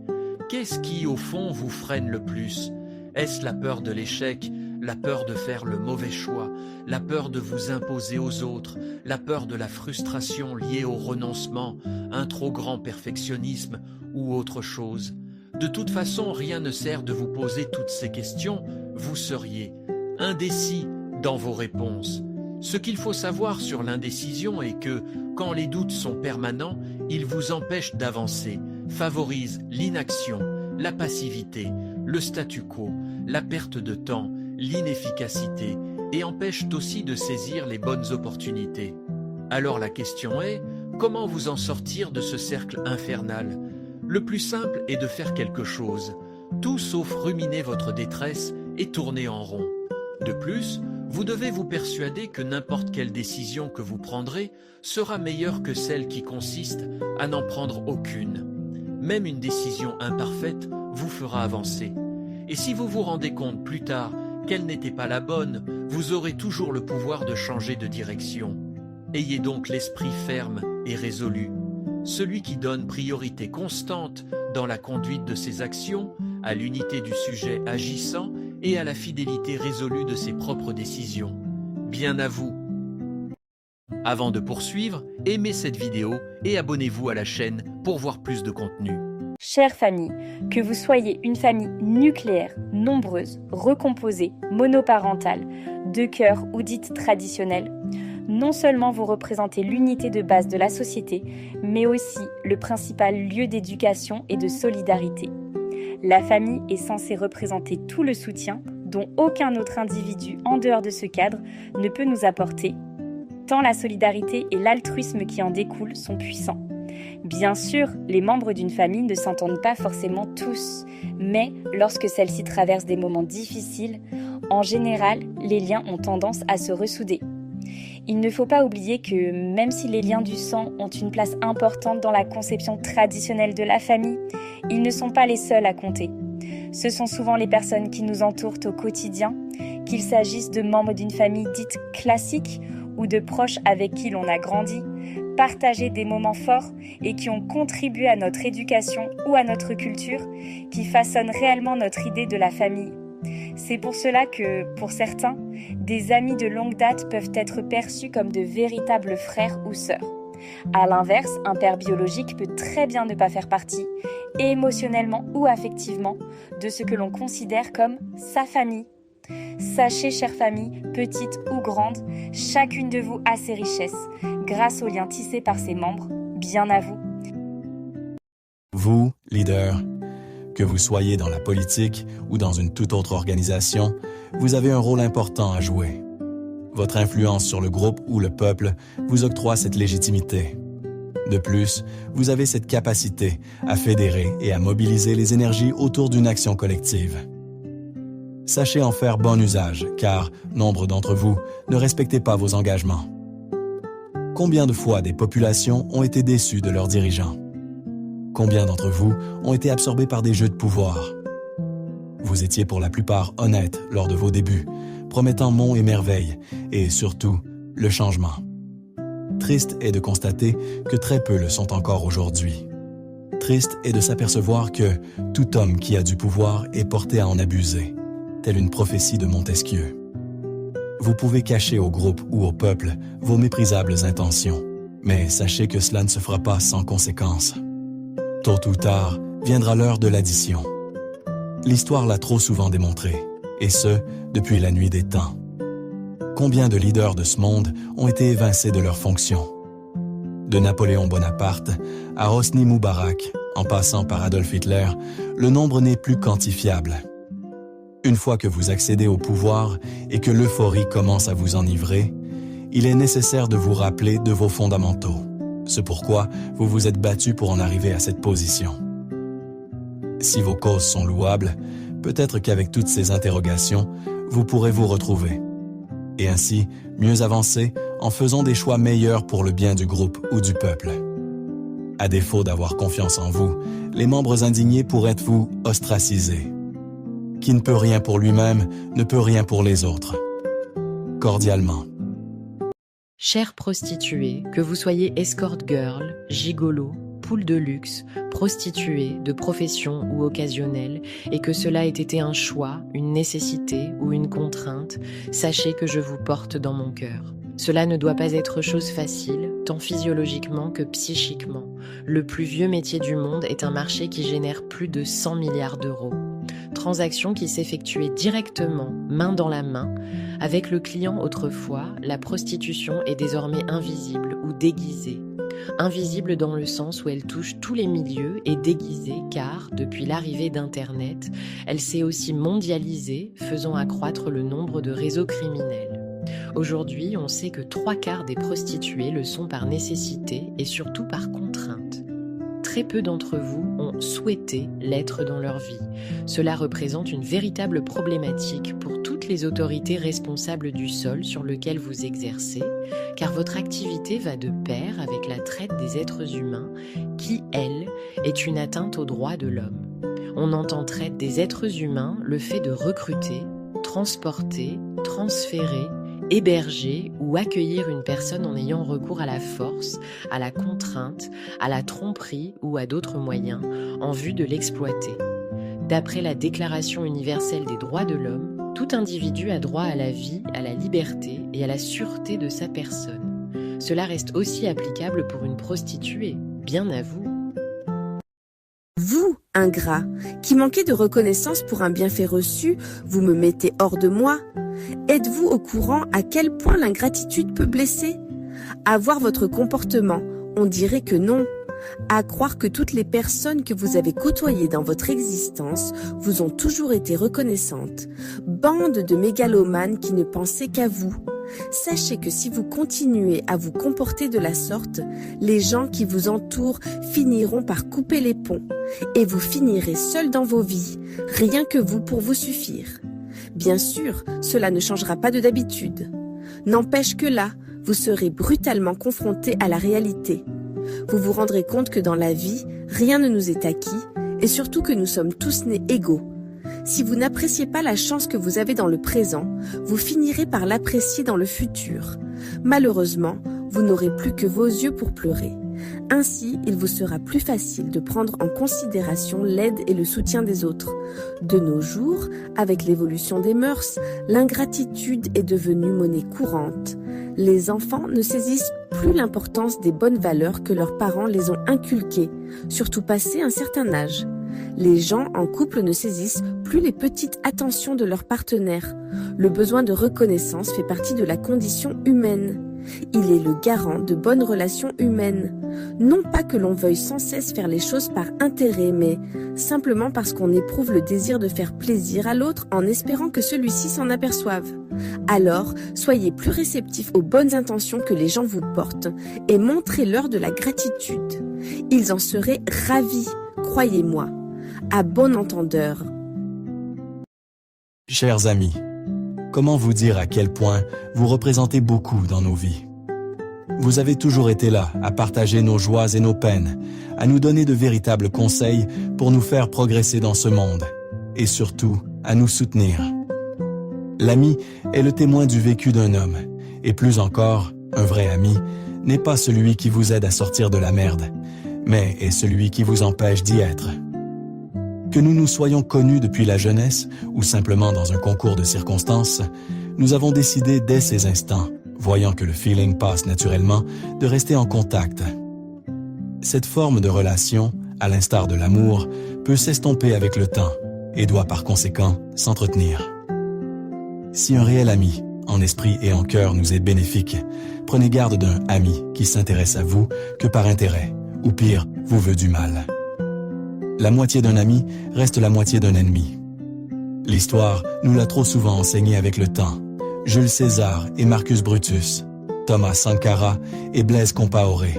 Qu'est-ce qui, au fond, vous freine le plus? Est-ce la peur de l'échec, la peur de faire le mauvais choix, la peur de vous imposer aux autres, la peur de la frustration liée au renoncement, un trop grand perfectionnisme ou autre chose? De toute façon, rien ne sert de vous poser toutes ces questions, vous seriez indécis dans vos réponses. Ce qu'il faut savoir sur l'indécision est que, quand les doutes sont permanents, ils vous empêchent d'avancer, favorisent l'inaction, la passivité, le statu quo, la perte de temps, l'inefficacité et empêchent aussi de saisir les bonnes opportunités. Alors la question est, comment vous en sortir de ce cercle infernal? Le plus simple est de faire quelque chose, tout sauf ruminer votre détresse et tourner en rond. De plus, vous devez vous persuader que n'importe quelle décision que vous prendrez sera meilleure que celle qui consiste à n'en prendre aucune. Même une décision imparfaite vous fera avancer. Et si vous vous rendez compte plus tard qu'elle n'était pas la bonne, vous aurez toujours le pouvoir de changer de direction. Ayez donc l'esprit ferme et résolu. Celui qui donne priorité constante dans la conduite de ses actions, à l'unité du sujet agissant et à la fidélité résolue de ses propres décisions. Bien à vous! Avant de poursuivre, aimez cette vidéo et abonnez-vous à la chaîne pour voir plus de contenu. Chère famille, que vous soyez une famille nucléaire, nombreuse, recomposée, monoparentale, de cœur ou dite traditionnelle, non seulement vous représentez l'unité de base de la société, mais aussi le principal lieu d'éducation et de solidarité. La famille est censée représenter tout le soutien dont aucun autre individu en dehors de ce cadre ne peut nous apporter, tant la solidarité et l'altruisme qui en découlent sont puissants. Bien sûr, les membres d'une famille ne s'entendent pas forcément tous, mais lorsque celle-ci traverse des moments difficiles, en général, les liens ont tendance à se ressouder. Il ne faut pas oublier que même si les liens du sang ont une place importante dans la conception traditionnelle de la famille, ils ne sont pas les seuls à compter. Ce sont souvent les personnes qui nous entourent au quotidien, qu'il s'agisse de membres d'une famille dite classique ou de proches avec qui l'on a grandi, partagé des moments forts et qui ont contribué à notre éducation ou à notre culture, qui façonnent réellement notre idée de la famille. C'est pour cela que, pour certains, des amis de longue date peuvent être perçus comme de véritables frères ou sœurs. À l'inverse, un père biologique peut très bien ne pas faire partie, émotionnellement ou affectivement, de ce que l'on considère comme sa famille. Sachez, chère famille, petite ou grande, chacune de vous a ses richesses, grâce aux liens tissés par ses membres. Bien à vous. Vous, leader, que vous soyez dans la politique ou dans une toute autre organisation, vous avez un rôle important à jouer. Votre influence sur le groupe ou le peuple vous octroie cette légitimité. De plus, vous avez cette capacité à fédérer et à mobiliser les énergies autour d'une action collective. Sachez en faire bon usage, car nombre d'entre vous ne respectez pas vos engagements. Combien de fois des populations ont été déçues de leurs dirigeants? Combien d'entre vous ont été absorbés par des jeux de pouvoir? Vous étiez pour la plupart honnêtes lors de vos débuts, promettant monts et merveilles, et surtout, le changement. Triste est de constater que très peu le sont encore aujourd'hui. Triste est de s'apercevoir que tout homme qui a du pouvoir est porté à en abuser, telle une prophétie de Montesquieu. Vous pouvez cacher au groupe ou au peuple vos méprisables intentions, Mais sachez que cela ne se fera pas sans conséquence. Tôt ou tard, viendra l'heure de l'addition. L'histoire l'a trop souvent démontré, et ce, depuis la nuit des temps. Combien de leaders de ce monde ont été évincés de leurs fonctions? De Napoléon Bonaparte à Hosni Moubarak, en passant par Adolf Hitler, le nombre n'est plus quantifiable. Une fois que vous accédez au pouvoir et que l'euphorie commence à vous enivrer, il est nécessaire de vous rappeler de vos fondamentaux. C'est pourquoi vous vous êtes battu pour en arriver à cette position. Si vos causes sont louables, peut-être qu'avec toutes ces interrogations, vous pourrez vous retrouver. Et ainsi, mieux avancer en faisant des choix meilleurs pour le bien du groupe ou du peuple. À défaut d'avoir confiance en vous, les membres indignés pourraient vous ostraciser. Qui ne peut rien pour lui-même ne peut rien pour les autres. Cordialement. Chères prostituées, que vous soyez escort girl, gigolo, poule de luxe, prostituée, de profession ou occasionnelle, et que cela ait été un choix, une nécessité ou une contrainte, sachez que je vous porte dans mon cœur. Cela ne doit pas être chose facile, tant physiologiquement que psychiquement. Le plus vieux métier du monde est un marché qui génère plus de 100 milliards d'euros. Transaction qui s'effectuait directement, main dans la main. Avec le client autrefois, la prostitution est désormais invisible ou déguisée. Invisible dans le sens où elle touche tous les milieux et déguisée car, depuis l'arrivée d'Internet, elle s'est aussi mondialisée, faisant accroître le nombre de réseaux criminels. Aujourd'hui, on sait que 3/4 des prostituées le sont par nécessité et surtout par contrainte. Très peu d'entre vous ont souhaité l'être dans leur vie. Cela représente une véritable problématique pour toutes les autorités responsables du sol sur lequel vous exercez, car votre activité va de pair avec la traite des êtres humains, qui, elle, est une atteinte aux droits de l'homme. On entend traite des êtres humains le fait de recruter, transporter, transférer, héberger ou accueillir une personne en ayant recours à la force, à la contrainte, à la tromperie ou à d'autres moyens en vue de l'exploiter. D'après la Déclaration universelle des droits de l'homme, tout individu a droit à la vie, à la liberté et à la sûreté de sa personne. Cela reste aussi applicable pour une prostituée, bien à vous. Vous, ingrat, qui manquez de reconnaissance pour un bienfait reçu, vous me mettez hors de moi. Êtes-vous au courant à quel point l'ingratitude peut blesser? À voir votre comportement, on dirait que non. À croire que toutes les personnes que vous avez côtoyées dans votre existence vous ont toujours été reconnaissantes. Bande de mégalomanes qui ne pensaient qu'à vous. Sachez que si vous continuez à vous comporter de la sorte, les gens qui vous entourent finiront par couper les ponts et vous finirez seul dans vos vies, rien que vous pour vous suffire. Bien sûr, cela ne changera pas de d'habitude. N'empêche que là, vous serez brutalement confronté à la réalité. Vous vous rendrez compte que dans la vie, rien ne nous est acquis et surtout que nous sommes tous nés égaux. Si vous n'appréciez pas la chance que vous avez dans le présent, vous finirez par l'apprécier dans le futur. Malheureusement, vous n'aurez plus que vos yeux pour pleurer. Ainsi, il vous sera plus facile de prendre en considération l'aide et le soutien des autres. De nos jours, avec l'évolution des mœurs, l'ingratitude est devenue monnaie courante. Les enfants ne saisissent plus l'importance des bonnes valeurs que leurs parents les ont inculquées, surtout passé un certain âge. Les gens en couple ne saisissent plus les petites attentions de leur partenaire. Le besoin de reconnaissance fait partie de la condition humaine. Il est le garant de bonnes relations humaines. Non pas que l'on veuille sans cesse faire les choses par intérêt, mais simplement parce qu'on éprouve le désir de faire plaisir à l'autre en espérant que celui-ci s'en aperçoive. Alors, soyez plus réceptifs aux bonnes intentions que les gens vous portent et montrez-leur de la gratitude. Ils en seraient ravis, croyez-moi. À bon entendeur. Chers amis, comment vous dire à quel point vous représentez beaucoup dans nos vies? Vous avez toujours été là à partager nos joies et nos peines, à nous donner de véritables conseils pour nous faire progresser dans ce monde, et surtout à nous soutenir. L'ami est le témoin du vécu d'un homme, et plus encore, un vrai ami n'est pas celui qui vous aide à sortir de la merde, mais est celui qui vous empêche d'y être. Que nous nous soyons connus depuis la jeunesse ou simplement dans un concours de circonstances, nous avons décidé dès ces instants, voyant que le feeling passe naturellement, de rester en contact. Cette forme de relation, à l'instar de l'amour, peut s'estomper avec le temps et doit par conséquent s'entretenir. Si un réel ami, en esprit et en cœur, nous est bénéfique, prenez garde d'un ami qui s'intéresse à vous que par intérêt, ou pire, vous veut du mal. La moitié d'un ami reste la moitié d'un ennemi. L'histoire nous l'a trop souvent enseigné avec le temps. Jules César et Marcus Brutus, Thomas Sankara et Blaise Compaoré,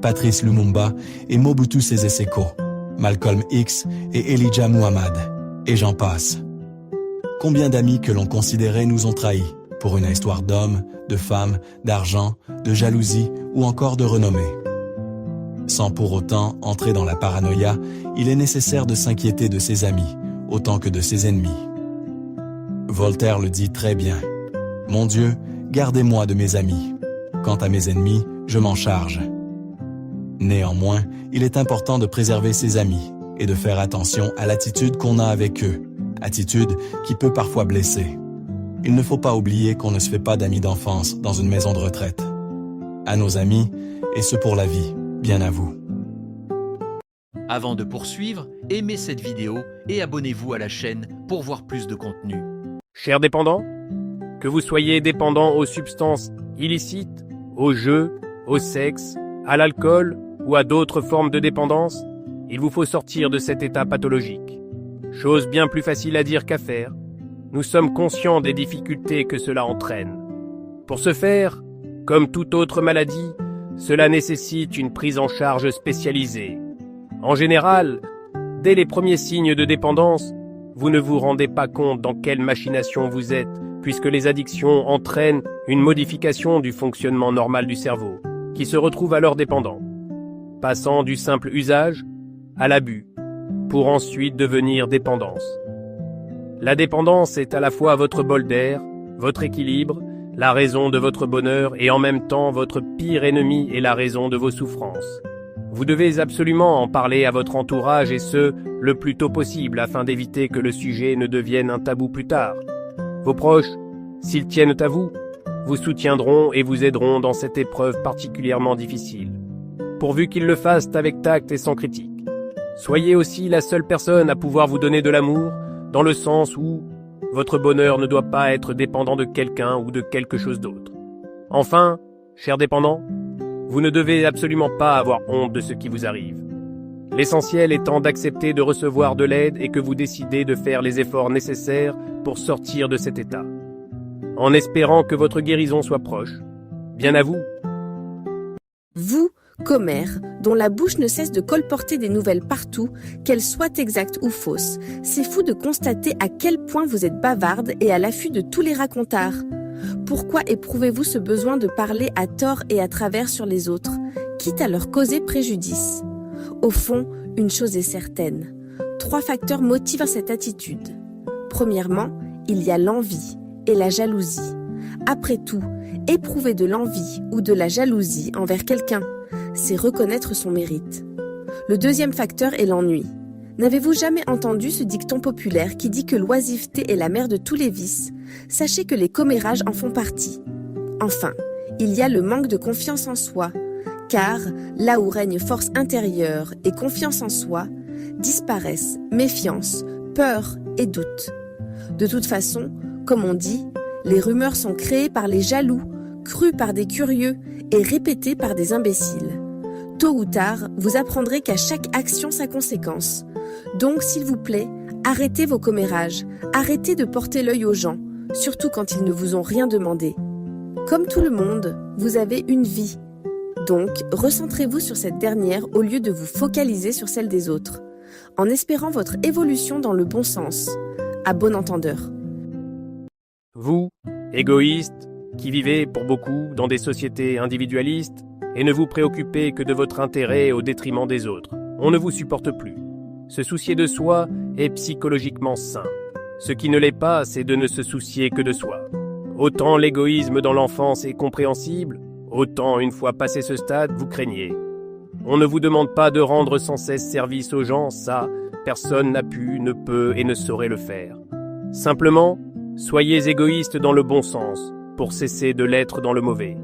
Patrice Lumumba et Mobutu Sese Seko, Malcolm X et Elijah Muhammad, et j'en passe. Combien d'amis que l'on considérait nous ont trahis pour une histoire d'hommes, de femmes, d'argent, de jalousie ou encore de renommée. Sans pour autant entrer dans la paranoïa, il est nécessaire de s'inquiéter de ses amis autant que de ses ennemis. Voltaire le dit très bien. « Mon Dieu, gardez-moi de mes amis. Quant à mes ennemis, je m'en charge. » Néanmoins, il est important de préserver ses amis et de faire attention à l'attitude qu'on a avec eux, attitude qui peut parfois blesser. Il ne faut pas oublier qu'on ne se fait pas d'amis d'enfance dans une maison de retraite. À nos amis, et ce pour la vie, bien à vous. Avant de poursuivre, aimez cette vidéo et abonnez-vous à la chaîne pour voir plus de contenu. Chers dépendants, que vous soyez dépendants aux substances illicites, aux jeux, au sexe, à l'alcool ou à d'autres formes de dépendance, il vous faut sortir de cet état pathologique. Chose bien plus facile à dire qu'à faire. Nous sommes conscients des difficultés que cela entraîne. Pour ce faire, comme toute autre maladie, cela nécessite une prise en charge spécialisée. En général, dès les premiers signes de dépendance, vous ne vous rendez pas compte dans quelle machination vous êtes, puisque les addictions entraînent une modification du fonctionnement normal du cerveau, qui se retrouve alors dépendant, passant du simple usage à l'abus, pour ensuite devenir dépendance. La dépendance est à la fois votre bol d'air, votre équilibre, la raison de votre bonheur et en même temps votre pire ennemi et la raison de vos souffrances. Vous devez absolument en parler à votre entourage et ce, le plus tôt possible afin d'éviter que le sujet ne devienne un tabou plus tard. Vos proches, s'ils tiennent à vous, vous soutiendront et vous aideront dans cette épreuve particulièrement difficile, pourvu qu'ils le fassent avec tact et sans critique. Soyez aussi la seule personne à pouvoir vous donner de l'amour, dans le sens où votre bonheur ne doit pas être dépendant de quelqu'un ou de quelque chose d'autre. Enfin, chers dépendants, vous ne devez absolument pas avoir honte de ce qui vous arrive. L'essentiel étant d'accepter de recevoir de l'aide et que vous décidez de faire les efforts nécessaires pour sortir de cet état, en espérant que votre guérison soit proche. Bien à vous. Vous, commère, dont la bouche ne cesse de colporter des nouvelles partout, qu'elles soient exactes ou fausses, c'est fou de constater à quel point vous êtes bavarde et à l'affût de tous les racontards. Pourquoi éprouvez-vous ce besoin de parler à tort et à travers sur les autres, quitte à leur causer préjudice? Au fond, une chose est certaine. 3 facteurs motivent cette attitude. Premièrement, il y a l'envie et la jalousie. Après tout, éprouver de l'envie ou de la jalousie envers quelqu'un, c'est reconnaître son mérite. Le deuxième facteur est l'ennui. N'avez-vous jamais entendu ce dicton populaire qui dit que l'oisiveté est la mère de tous les vices? Sachez que les commérages en font partie. Enfin, il y a le manque de confiance en soi, car là où règne force intérieure et confiance en soi, disparaissent méfiance, peur et doute. De toute façon, comme on dit, les rumeurs sont créées par les jaloux, crues par des curieux et répétées par des imbéciles. Tôt ou tard, vous apprendrez qu'à chaque action sa conséquence. Donc, s'il vous plaît, arrêtez vos commérages, arrêtez de porter l'œil aux gens, surtout quand ils ne vous ont rien demandé. Comme tout le monde, vous avez une vie. Donc, recentrez-vous sur cette dernière au lieu de vous focaliser sur celle des autres, en espérant votre évolution dans le bon sens. À bon entendeur. Vous, égoïstes, qui vivez pour beaucoup dans des sociétés individualistes et ne vous préoccupez que de votre intérêt au détriment des autres, on ne vous supporte plus. Se soucier de soi est psychologiquement sain. Ce qui ne l'est pas, c'est de ne se soucier que de soi. Autant l'égoïsme dans l'enfance est compréhensible, autant une fois passé ce stade, vous craignez. On ne vous demande pas de rendre sans cesse service aux gens, ça, personne n'a pu, ne peut et ne saurait le faire. Simplement, soyez égoïste dans le bon sens, pour cesser de l'être dans le mauvais.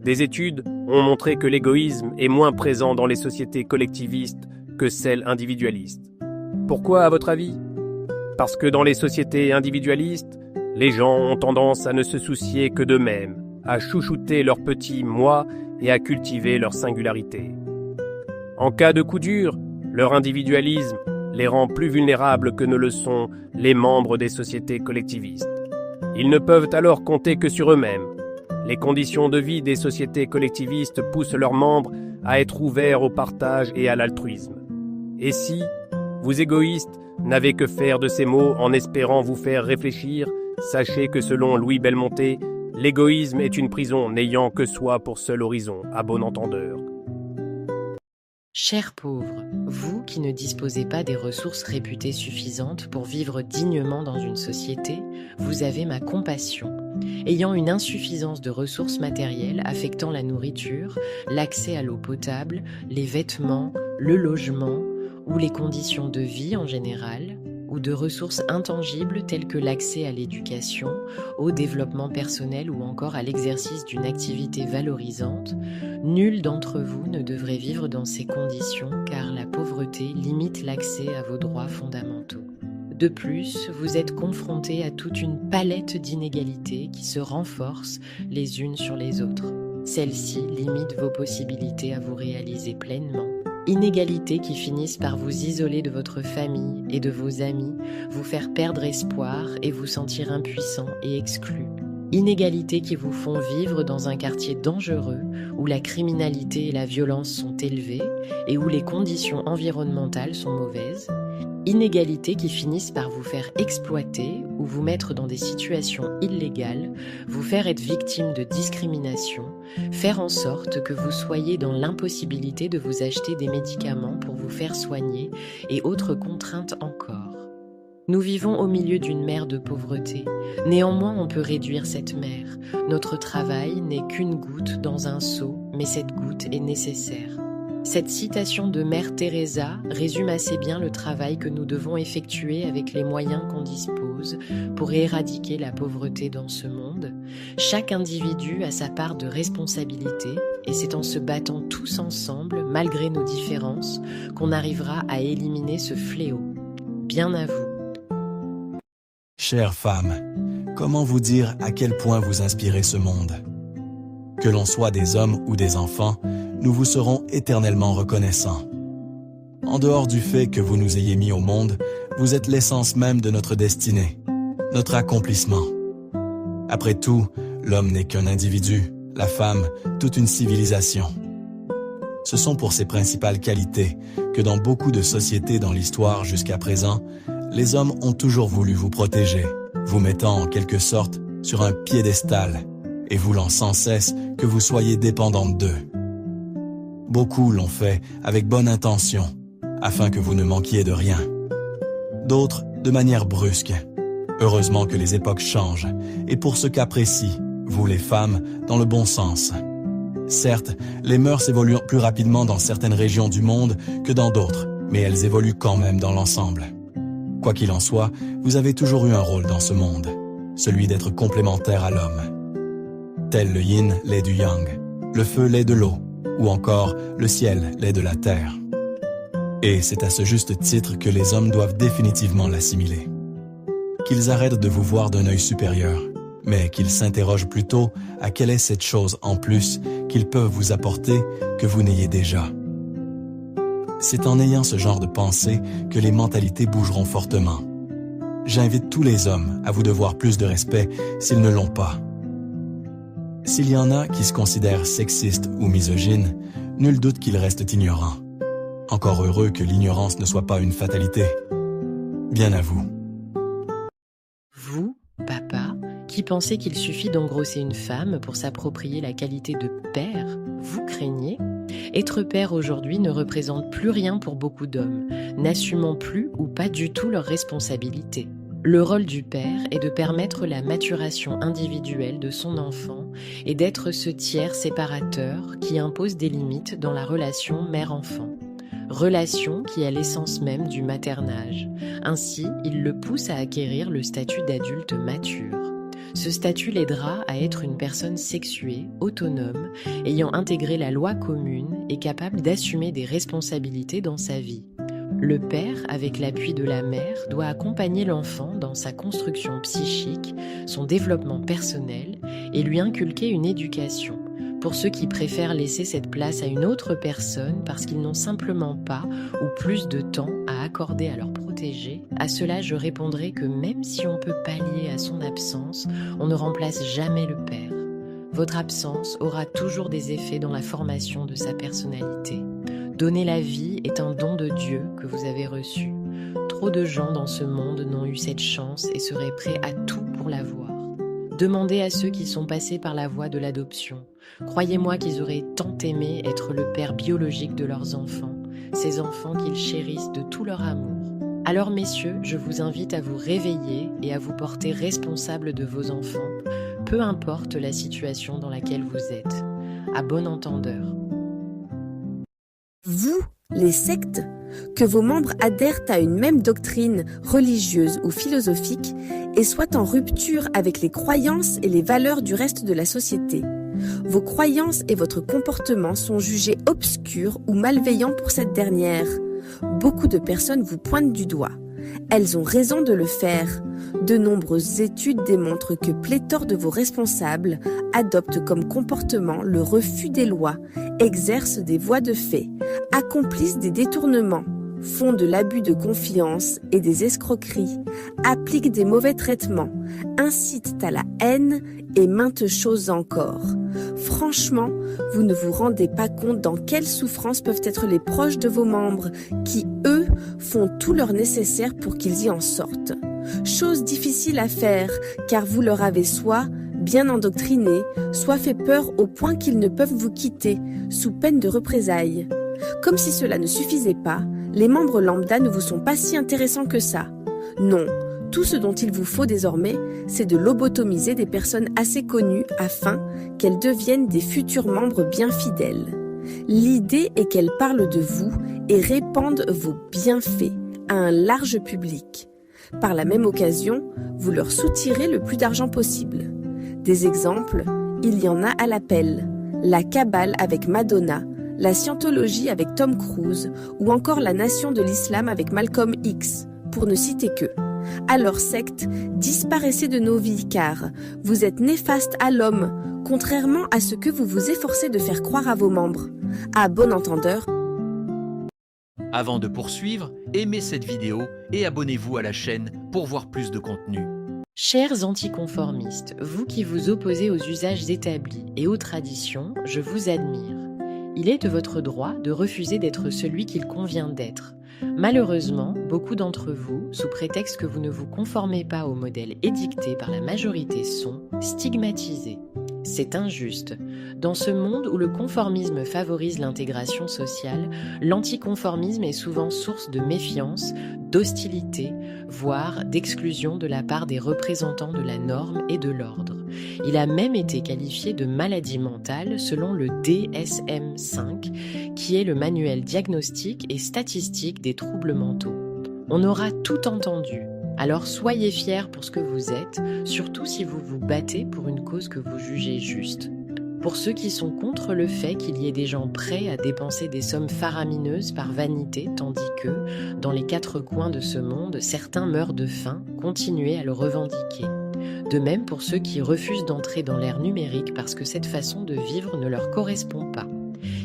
Des études ont montré que l'égoïsme est moins présent dans les sociétés collectivistes que celles individualistes. Pourquoi, à votre avis ? Parce que dans les sociétés individualistes, les gens ont tendance à ne se soucier que d'eux-mêmes, à chouchouter leur petit moi et à cultiver leur singularité. En cas de coup dur, leur individualisme les rend plus vulnérables que ne le sont les membres des sociétés collectivistes. Ils ne peuvent alors compter que sur eux-mêmes. Les conditions de vie des sociétés collectivistes poussent leurs membres à être ouverts au partage et à l'altruisme. Et si, vous égoïstes, n'avez que faire de ces mots en espérant vous faire réfléchir, sachez que selon Louis Belmonté, l'égoïsme est une prison n'ayant que soi pour seul horizon, à bon entendeur. Chers pauvres, vous qui ne disposez pas des ressources réputées suffisantes pour vivre dignement dans une société, vous avez ma compassion. Ayant une insuffisance de ressources matérielles affectant la nourriture, l'accès à l'eau potable, les vêtements, le logement ou les conditions de vie en général, ou de ressources intangibles telles que l'accès à l'éducation, au développement personnel ou encore à l'exercice d'une activité valorisante, nul d'entre vous ne devrait vivre dans ces conditions car la pauvreté limite l'accès à vos droits fondamentaux. De plus, vous êtes confrontés à toute une palette d'inégalités qui se renforcent les unes sur les autres. Celles-ci limitent vos possibilités à vous réaliser pleinement. Inégalités qui finissent par vous isoler de votre famille et de vos amis, vous faire perdre espoir et vous sentir impuissant et exclu. Inégalités qui vous font vivre dans un quartier dangereux où la criminalité et la violence sont élevées et où les conditions environnementales sont mauvaises. Inégalités qui finissent par vous faire exploiter ou vous mettre dans des situations illégales, vous faire être victime de discrimination, faire en sorte que vous soyez dans l'impossibilité de vous acheter des médicaments pour vous faire soigner et autres contraintes encore. Nous vivons au milieu d'une mer de pauvreté. Néanmoins, on peut réduire cette mer. Notre travail n'est qu'une goutte dans un seau, mais cette goutte est nécessaire. Cette citation de Mère Teresa résume assez bien le travail que nous devons effectuer avec les moyens qu'on dispose pour éradiquer la pauvreté dans ce monde. Chaque individu a sa part de responsabilité et c'est en se battant tous ensemble, malgré nos différences, qu'on arrivera à éliminer ce fléau. Bien à vous. Chère femme, comment vous dire à quel point vous inspirez ce monde? Que l'on soit des hommes ou des enfants, nous vous serons éternellement reconnaissants. En dehors du fait que vous nous ayez mis au monde, vous êtes l'essence même de notre destinée, notre accomplissement. Après tout, l'homme n'est qu'un individu, la femme, toute une civilisation. Ce sont pour ces principales qualités que dans beaucoup de sociétés dans l'histoire jusqu'à présent, les hommes ont toujours voulu vous protéger, vous mettant en quelque sorte sur un piédestal et voulant sans cesse que vous soyez dépendante d'eux. Beaucoup l'ont fait avec bonne intention, afin que vous ne manquiez de rien. D'autres, de manière brusque. Heureusement que les époques changent, et pour ce cas précis, vous les femmes, dans le bon sens. Certes, les mœurs évoluent plus rapidement dans certaines régions du monde que dans d'autres, mais elles évoluent quand même dans l'ensemble. Quoi qu'il en soit, vous avez toujours eu un rôle dans ce monde, celui d'être complémentaire à l'homme. Tel le yin l'est du yang, le feu l'est de l'eau, ou encore le ciel l'est de la terre. Et c'est à ce juste titre que les hommes doivent définitivement l'assimiler. Qu'ils arrêtent de vous voir d'un œil supérieur, mais qu'ils s'interrogent plutôt à quelle est cette chose en plus qu'ils peuvent vous apporter que vous n'ayez déjà. C'est en ayant ce genre de pensée que les mentalités bougeront fortement. J'invite tous les hommes à vous devoir plus de respect s'ils ne l'ont pas. S'il y en a qui se considèrent sexistes ou misogynes, nul doute qu'ils restent ignorants. Encore heureux que l'ignorance ne soit pas une fatalité. Bien à vous. Vous, papa, qui pensez qu'il suffit d'engrosser une femme pour s'approprier la qualité de père, vous craignez ? Être père aujourd'hui ne représente plus rien pour beaucoup d'hommes, n'assumant plus ou pas du tout leurs responsabilités. Le rôle du père est de permettre la maturation individuelle de son enfant et d'être ce tiers séparateur qui impose des limites dans la relation mère-enfant. Relation qui est l'essence même du maternage. Ainsi, il le pousse à acquérir le statut d'adulte mature. Ce statut l'aidera à être une personne sexuée, autonome, ayant intégré la loi commune et capable d'assumer des responsabilités dans sa vie. Le père, avec l'appui de la mère, doit accompagner l'enfant dans sa construction psychique, son développement personnel et lui inculquer une éducation. Pour ceux qui préfèrent laisser cette place à une autre personne parce qu'ils n'ont simplement pas ou plus de temps à accorder à leur protégé, à cela je répondrai que même si on peut pallier à son absence, on ne remplace jamais le père. Votre absence aura toujours des effets dans la formation de sa personnalité. Donner la vie est un don de Dieu que vous avez reçu. Trop de gens dans ce monde n'ont eu cette chance et seraient prêts à tout pour l'avoir. Demandez à ceux qui sont passés par la voie de l'adoption. Croyez-moi qu'ils auraient tant aimé être le père biologique de leurs enfants, ces enfants qu'ils chérissent de tout leur amour. Alors messieurs, je vous invite à vous réveiller et à vous porter responsable de vos enfants, peu importe la situation dans laquelle vous êtes. À bon entendeur. Vous, les sectes, que vos membres adhèrent à une même doctrine religieuse ou philosophique et soient en rupture avec les croyances et les valeurs du reste de la société. Vos croyances et votre comportement sont jugés obscurs ou malveillants pour cette dernière. Beaucoup de personnes vous pointent du doigt. Elles ont raison de le faire. De nombreuses études démontrent que pléthore de vos responsables adoptent comme comportement le refus des lois, exercent des voies de fait, accomplissent des détournements, font de l'abus de confiance et des escroqueries, appliquent des mauvais traitements, incitent à la haine et maintes choses encore. Franchement, vous ne vous rendez pas compte dans quelles souffrances peuvent être les proches de vos membres qui, eux, font tout leur nécessaire pour qu'ils y en sortent. Chose difficile à faire, car vous leur avez soit bien endoctrinés, soit fait peur au point qu'ils ne peuvent vous quitter, sous peine de représailles. Comme si cela ne suffisait pas, les membres lambda ne vous sont pas si intéressants que ça. Non, tout ce dont il vous faut désormais, c'est de lobotomiser des personnes assez connues afin qu'elles deviennent des futurs membres bien fidèles. L'idée est qu'elles parlent de vous et répandent vos bienfaits à un large public. Par la même occasion, vous leur soutirez le plus d'argent possible. Des exemples, il y en a à l'appel. La Kabbale avec Madonna, la Scientologie avec Tom Cruise ou encore la Nation de l'Islam avec Malcolm X, pour ne citer que. Alors secte, disparaissez de nos vies car vous êtes néfaste à l'homme, contrairement à ce que vous vous efforcez de faire croire à vos membres. À bon entendeur. Avant de poursuivre, aimez cette vidéo et abonnez-vous à la chaîne pour voir plus de contenu. Chers anticonformistes, vous qui vous opposez aux usages établis et aux traditions, je vous admire. Il est de votre droit de refuser d'être celui qu'il convient d'être. Malheureusement, beaucoup d'entre vous, sous prétexte que vous ne vous conformez pas au modèle édicté par la majorité, sont stigmatisés. C'est injuste. Dans ce monde où le conformisme favorise l'intégration sociale, l'anticonformisme est souvent source de méfiance, d'hostilité, voire d'exclusion de la part des représentants de la norme et de l'ordre. Il a même été qualifié de maladie mentale selon le DSM-5, qui est le manuel diagnostique et statistique des troubles mentaux. On aura tout entendu. Alors soyez fiers pour ce que vous êtes, surtout si vous vous battez pour une cause que vous jugez juste. Pour ceux qui sont contre le fait qu'il y ait des gens prêts à dépenser des sommes faramineuses par vanité, tandis que, dans les quatre coins de ce monde, certains meurent de faim, continuez à le revendiquer. De même pour ceux qui refusent d'entrer dans l'ère numérique parce que cette façon de vivre ne leur correspond pas.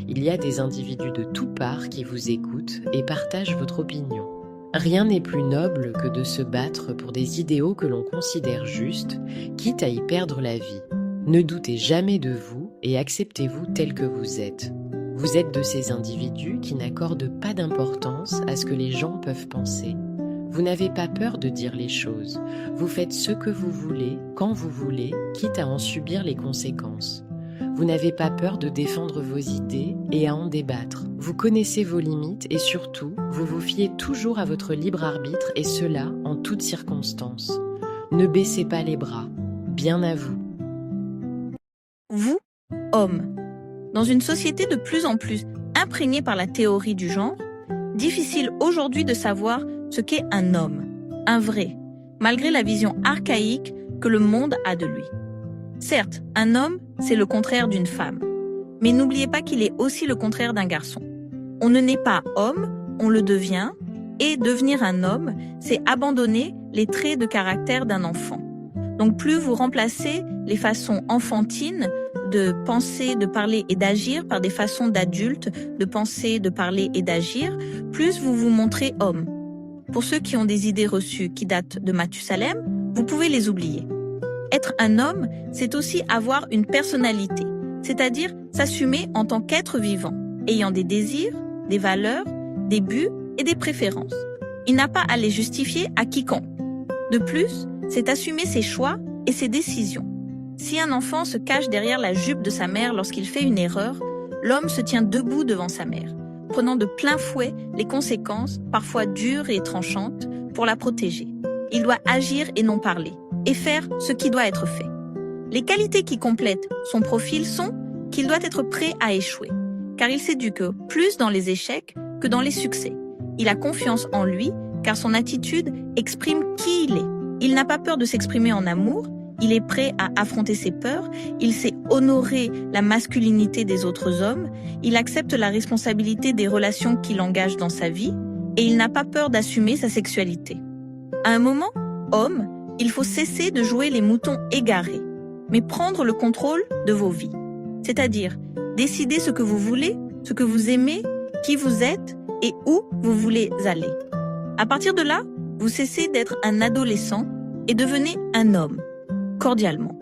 Il y a des individus de toutes parts qui vous écoutent et partagent votre opinion. Rien n'est plus noble que de se battre pour des idéaux que l'on considère justes, quitte à y perdre la vie. Ne doutez jamais de vous et acceptez-vous tel que vous êtes. Vous êtes de ces individus qui n'accordent pas d'importance à ce que les gens peuvent penser. Vous n'avez pas peur de dire les choses. Vous faites ce que vous voulez, quand vous voulez, quitte à en subir les conséquences. Vous n'avez pas peur de défendre vos idées et à en débattre. Vous connaissez vos limites et surtout, vous vous fiez toujours à votre libre arbitre et cela en toutes circonstances. Ne baissez pas les bras. Bien à vous. Vous, hommes, dans une société de plus en plus imprégnée par la théorie du genre, difficile aujourd'hui de savoir ce qu'est un homme, un vrai, malgré la vision archaïque que le monde a de lui. Certes, un homme, c'est le contraire d'une femme. Mais n'oubliez pas qu'il est aussi le contraire d'un garçon. On ne naît pas homme, on le devient, et devenir un homme, c'est abandonner les traits de caractère d'un enfant. Donc plus vous remplacez les façons enfantines de penser, de parler et d'agir par des façons d'adultes de penser, de parler et d'agir, plus vous vous montrez homme. Pour ceux qui ont des idées reçues qui datent de Mathusalem, vous pouvez les oublier. Être un homme, c'est aussi avoir une personnalité, c'est-à-dire s'assumer en tant qu'être vivant, ayant des désirs, des valeurs, des buts et des préférences. Il n'a pas à les justifier à quiconque. De plus, c'est assumer ses choix et ses décisions. Si un enfant se cache derrière la jupe de sa mère lorsqu'il fait une erreur, l'homme se tient debout devant sa mère, prenant de plein fouet les conséquences, parfois dures et tranchantes, pour la protéger. Il doit agir et non parler, et faire ce qui doit être fait. Les qualités qui complètent son profil sont qu'il doit être prêt à échouer, car il s'éduque plus dans les échecs que dans les succès. Il a confiance en lui, car son attitude exprime qui il est. Il n'a pas peur de s'exprimer en amour, il est prêt à affronter ses peurs, il sait honorer la masculinité des autres hommes, il accepte la responsabilité des relations qu'il engage dans sa vie, et il n'a pas peur d'assumer sa sexualité. À un moment, homme, il faut cesser de jouer les moutons égarés, mais prendre le contrôle de vos vies. C'est-à-dire, décider ce que vous voulez, ce que vous aimez, qui vous êtes et où vous voulez aller. À partir de là, vous cessez d'être un adolescent et devenez un homme, cordialement.